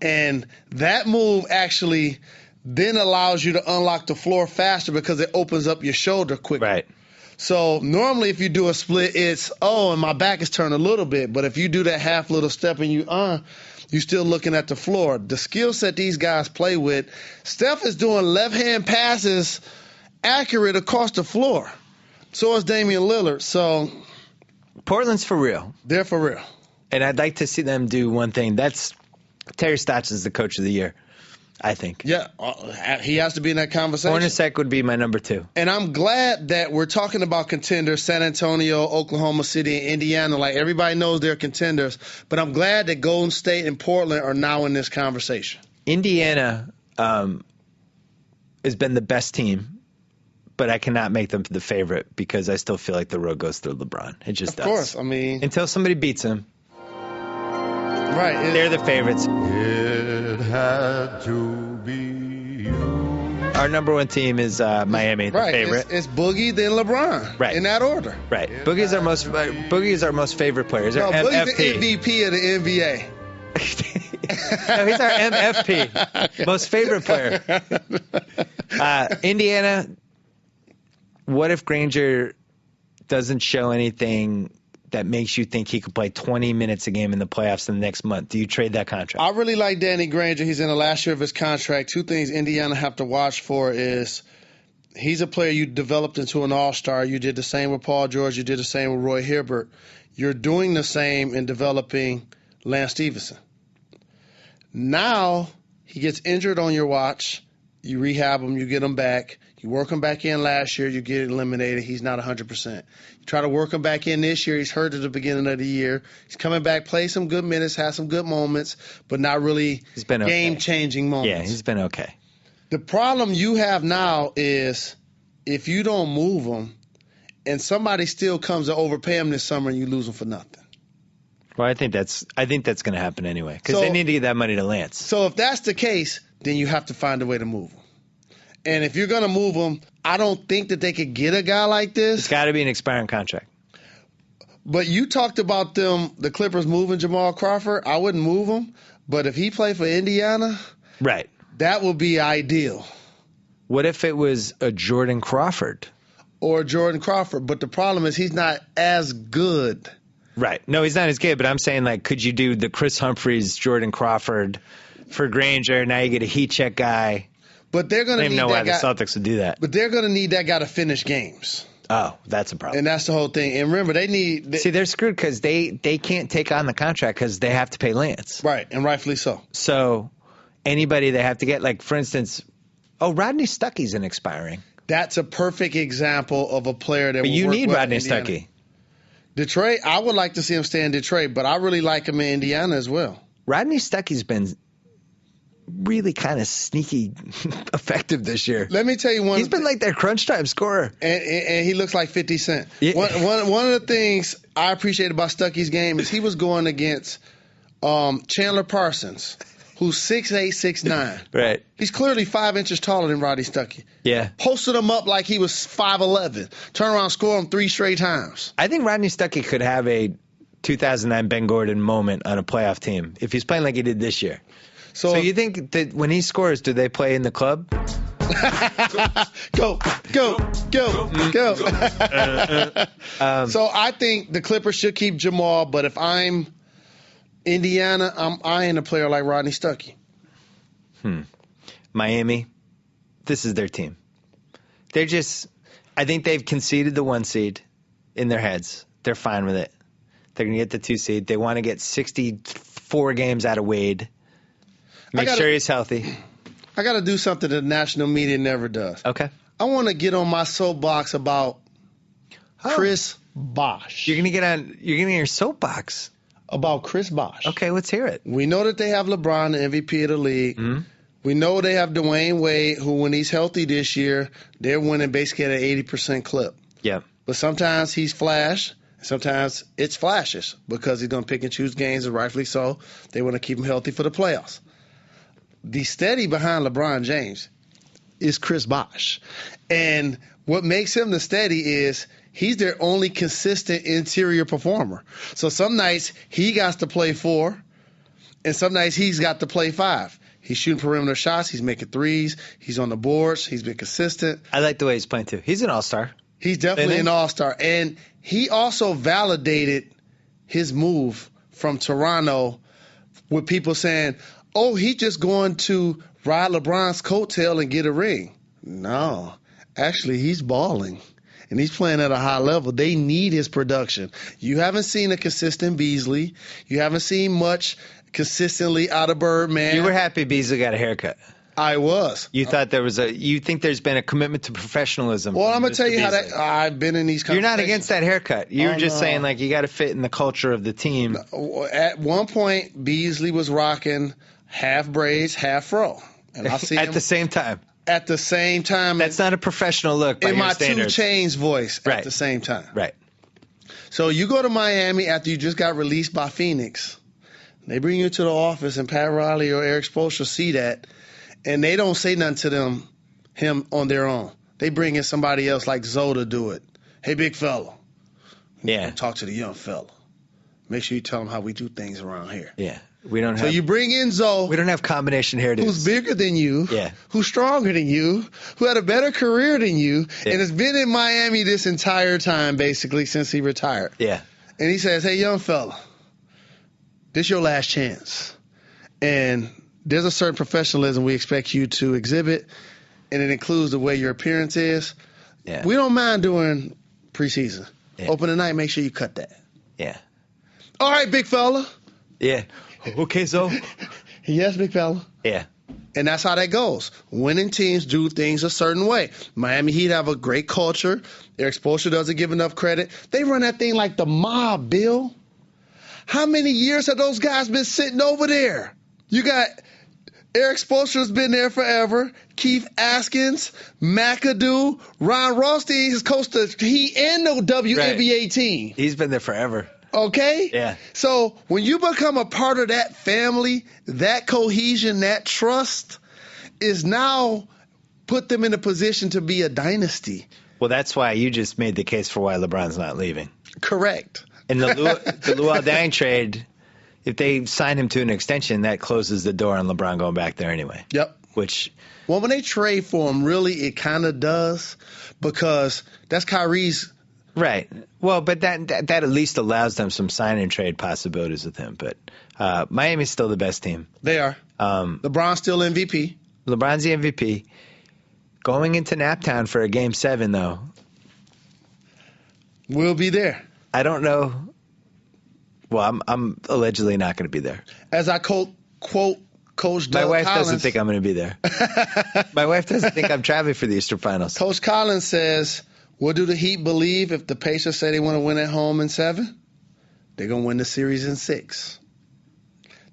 And that move actually then allows you to unlock the floor faster because it opens up your shoulder quicker. Right. So normally if you do a split, it's, and my back is turned a little bit. But if you do that half little step and you're still looking at the floor. The skill set these guys play with, Steph is doing left-hand passes accurate across the floor. So is Damian Lillard. So Portland's for real. They're for real. And I'd like to see them do one thing. That's Terry Stotts is the coach of the year, I think. Yeah, he has to be in that conversation. Hornacek would be my number 2. And I'm glad that we're talking about contenders, San Antonio, Oklahoma City, and Indiana. Like, everybody knows they're contenders. But I'm glad that Golden State and Portland are now in this conversation. Indiana has been the best team, but I cannot make them the favorite because I still feel like the road goes through LeBron. It just does. Of course. I mean, until somebody beats them. Right. They're the favorites. It had to be you. Our number one team is Miami, the favorite. It's Boogie, then LeBron. Right. In that order. Right. Boogie's our most favorite player. He's our Boogie's MFP. the MVP of the NBA. No, he's our MFP, most favorite player. Indiana, what if Granger doesn't show anything that makes you think he could play 20 minutes a game in the playoffs in the next month? Do you trade that contract? I really like Danny Granger. He's in the last year of his contract. Two things Indiana have to watch for is he's a player you developed into an all-star. You did the same with Paul George. You did the same with Roy Hibbert. You're doing the same in developing Lance Stevenson. Now he gets injured on your watch. You rehab him. You get him back. You work him back in last year. You get eliminated. He's not 100%. You try to work him back in this year. He's hurt at the beginning of the year. He's coming back, play some good minutes, has some good moments, but not really game-changing moments. Yeah, he's been okay. The problem you have now is if you don't move him and somebody still comes to overpay him this summer and you lose him for nothing. Well, I think that's going to happen anyway because they need to get that money to Lance. So if that's the case, then you have to find a way to move him. And if you're going to move him, I don't think that they could get a guy like this. It's got to be an expiring contract. But you talked about the Clippers moving Jamal Crawford. I wouldn't move him. But if he played for Indiana, right, that would be ideal. What if it was a Jordan Crawford? Or Jordan Crawford. But the problem is he's not as good. Right. No, he's not as good. But I'm saying, like, could you do the Chris Humphries, Jordan Crawford for Granger? Now you get a heat check guy. But they're going to need that guy. I don't even know why the Celtics would do that. But they're going to need that guy to finish games. Oh, that's a problem. And that's the whole thing. And remember, See, they're screwed because they can't take on the contract because they have to pay Lance. Right, and rightfully so. So anybody they have to get, like, for instance, Rodney Stuckey's an expiring. That's a perfect example of a player that But will you work need well Rodney in Indiana. Stuckey. Detroit, I would like to see him stay in Detroit, but I really like him in Indiana as well. Rodney Stuckey's been really kind of sneaky effective this year. Let me tell you one. He's been like their crunch time scorer. And he looks like 50 Cent. Yeah. One of the things I appreciate about Stuckey's game is he was going against Chandler Parsons, who's 6'8", 6'9". Right. He's clearly 5 inches taller than Rodney Stuckey. Yeah. Posted him up like he was 5'11". Turn around, score him 3 straight times. I think Rodney Stuckey could have a 2009 Ben Gordon moment on a playoff team if he's playing like he did this year. So you think that when he scores, do they play in the club? Go. So I think the Clippers should keep Jamal, but if I'm Indiana, I'm eyeing a player like Rodney Stuckey. Miami, this is their team. I think they've conceded the 1 seed in their heads. They're fine with it. They're going to get the 2 seed. They want to get 64 games out of Wade. Make sure he's healthy. I got to do something that the national media never does. Okay. I want to get on my soapbox about Chris Bosh. You're going to get on your soapbox. About Chris Bosh. Okay, let's hear it. We know that they have LeBron, the MVP of the league. Mm-hmm. We know they have Dwayne Wade, who when he's healthy this year, they're winning basically at an 80% clip. Yeah. But sometimes he's flash. Sometimes it's flashes because he's going to pick and choose games, and rightfully so. They want to keep him healthy for the playoffs. The steady behind LeBron James is Chris Bosh. And what makes him the steady is he's their only consistent interior performer. So some nights he got to play 4, and some nights he's got to play 5. He's shooting perimeter shots. He's making threes. He's on the boards. He's been consistent. I like the way he's playing, too. He's an all-star. He's definitely an all-star. And he also validated his move from Toronto with people saying, oh, he's just going to ride LeBron's coattail and get a ring. No. Actually, he's balling. And he's playing at a high level. They need his production. You haven't seen a consistent Beasley. You haven't seen much consistently out of Birdman. You were happy Beasley got a haircut. I was. You thought you think there's been a commitment to professionalism. Well, I'm going to tell you how I've been in these conversations. You're not against that haircut. You're just saying, like, you got to fit in the culture of the team. At one point, Beasley was rocking half braids, half fro. And I see at the same time. At the same time. That's not a professional look by in your my standards. 2 Chainz voice at the same time. Right. So you go to Miami after you just got released by Phoenix. They bring you to the office, and Pat Riley or Eric Spoelstra see that, and they don't say nothing to them him on their own. They bring in somebody else like Zoe to do it. Hey, big fella. Yeah. Talk to the young fella. Make sure you tell him how we do things around here. Yeah. We don't have. So you bring in Zoe. We don't have combination hairdos. Who's bigger than you. Yeah. Who's stronger than you. Who had a better career than you. Yeah. And has been in Miami this entire time, basically, since he retired. Yeah. And he says, hey, young fella, this is your last chance. And there's a certain professionalism we expect you to exhibit, and it includes the way your appearance is. Yeah. We don't mind doing preseason. Yeah. Opening night, make sure you cut that. Yeah. All right, big fella. Yeah. Okay, so. Yes, big fella. Yeah. And that's how that goes. Winning teams do things a certain way. Miami Heat have a great culture. Their exposure doesn't give enough credit. They run that thing like the mob, Bill. How many years have those guys been sitting over there? You got Eric Spoelstra's been there forever. Keith Askins, McAdoo, Ron Rothstein has coached the Heat and the WNBA team. He's been there forever. Okay? Yeah. So when you become a part of that family, that cohesion, that trust is now put them in a position to be a dynasty. Well, that's why you just made the case for why LeBron's not leaving. Correct. And the Luol Deng trade, if they sign him to an extension, that closes the door on LeBron going back there anyway. Yep. Well, when they trade for him, really, it kind of does, because that's Kyrie's. Right. Well, but that at least allows them some sign and trade possibilities with him. But Miami's still the best team. They are. LeBron's still MVP. LeBron's the MVP. Going into Naptown for a Game 7, though. We'll be there. I don't know. Well, I'm allegedly not going to be there. As I quote Coach Doug My wife Collins. doesn't think I'm going to be there. My wife doesn't think I'm traveling for the Eastern Finals. Coach Collins says, what do the Heat believe if the Pacers say they want to win at home in 7? They're going to win the series in 6.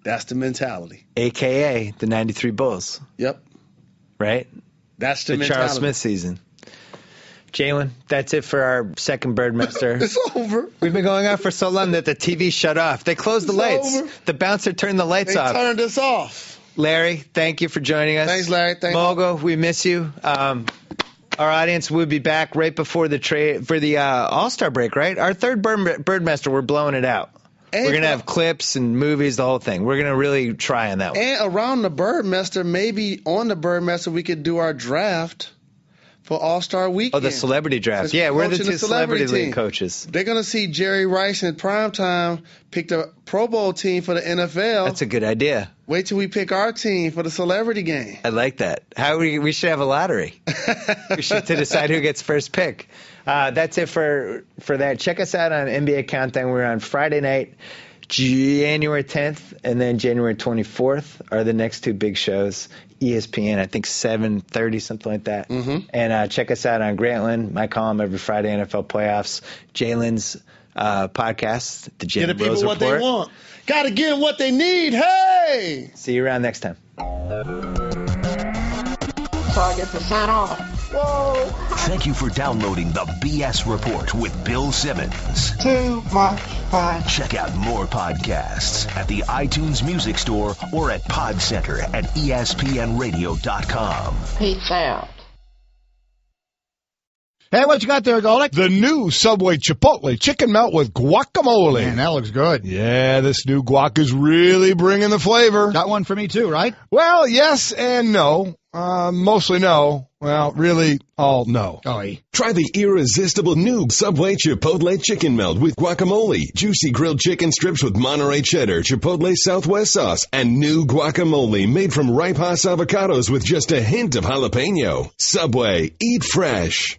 That's the mentality. AKA the 93 Bulls. Yep. Right? That's the mentality. Charles Smith season. Jalen, that's it for our second Birdmester. It's over. We've been going on for so long that the TV shut off. They closed the lights. Over. The bouncer turned the lights off. They turned us off. Larry, thank you for joining us. Thanks, Larry. Thanks. Mogo, we miss you. Our audience will be back right before the trade for the All-Star break, right? Our third Birdmester, we're blowing it out. And we're going to have clips and movies, the whole thing. We're going to really try on that one. And around the Birdmester, maybe on the Birdmester, we could do our draft for All-Star Weekend. Oh, the celebrity draft. Yeah, we're the two celebrity league coaches. They're going to see Jerry Rice in primetime pick the Pro Bowl team for the NFL. That's a good idea. Wait till we pick our team for the celebrity game. I like that. We should have a lottery. We should to decide who gets first pick. That's it for that. Check us out on NBA Countdown. We're on Friday night, January 10th, and then January 24th are the next two big shows. ESPN, I think 7:30, something like that. Mm-hmm. And check us out on Grantland, my column every Friday, NFL playoffs. Jalen's podcast, the Jalen Get the Rose people Report. what they want. Got to give them what they need. Hey! See you around next time. So I get to sign off. Whoa! Thank you for downloading the BS Report with Bill Simmons. Too much fun. Check out more podcasts at the iTunes Music Store or at Pod Center at ESPNRadio.com. Peace out. Hey, what you got there, Golick? The new Subway Chipotle chicken melt with guacamole. Man, that looks good. Yeah, this new guac is really bringing the flavor. Got one for me too, right? Well, yes and no. Mostly no. Well, really, all no. Try the irresistible new Subway Chipotle chicken melt with guacamole, juicy grilled chicken strips with Monterey cheddar, Chipotle Southwest sauce, and new guacamole made from ripe Hass avocados with just a hint of jalapeno. Subway, eat fresh.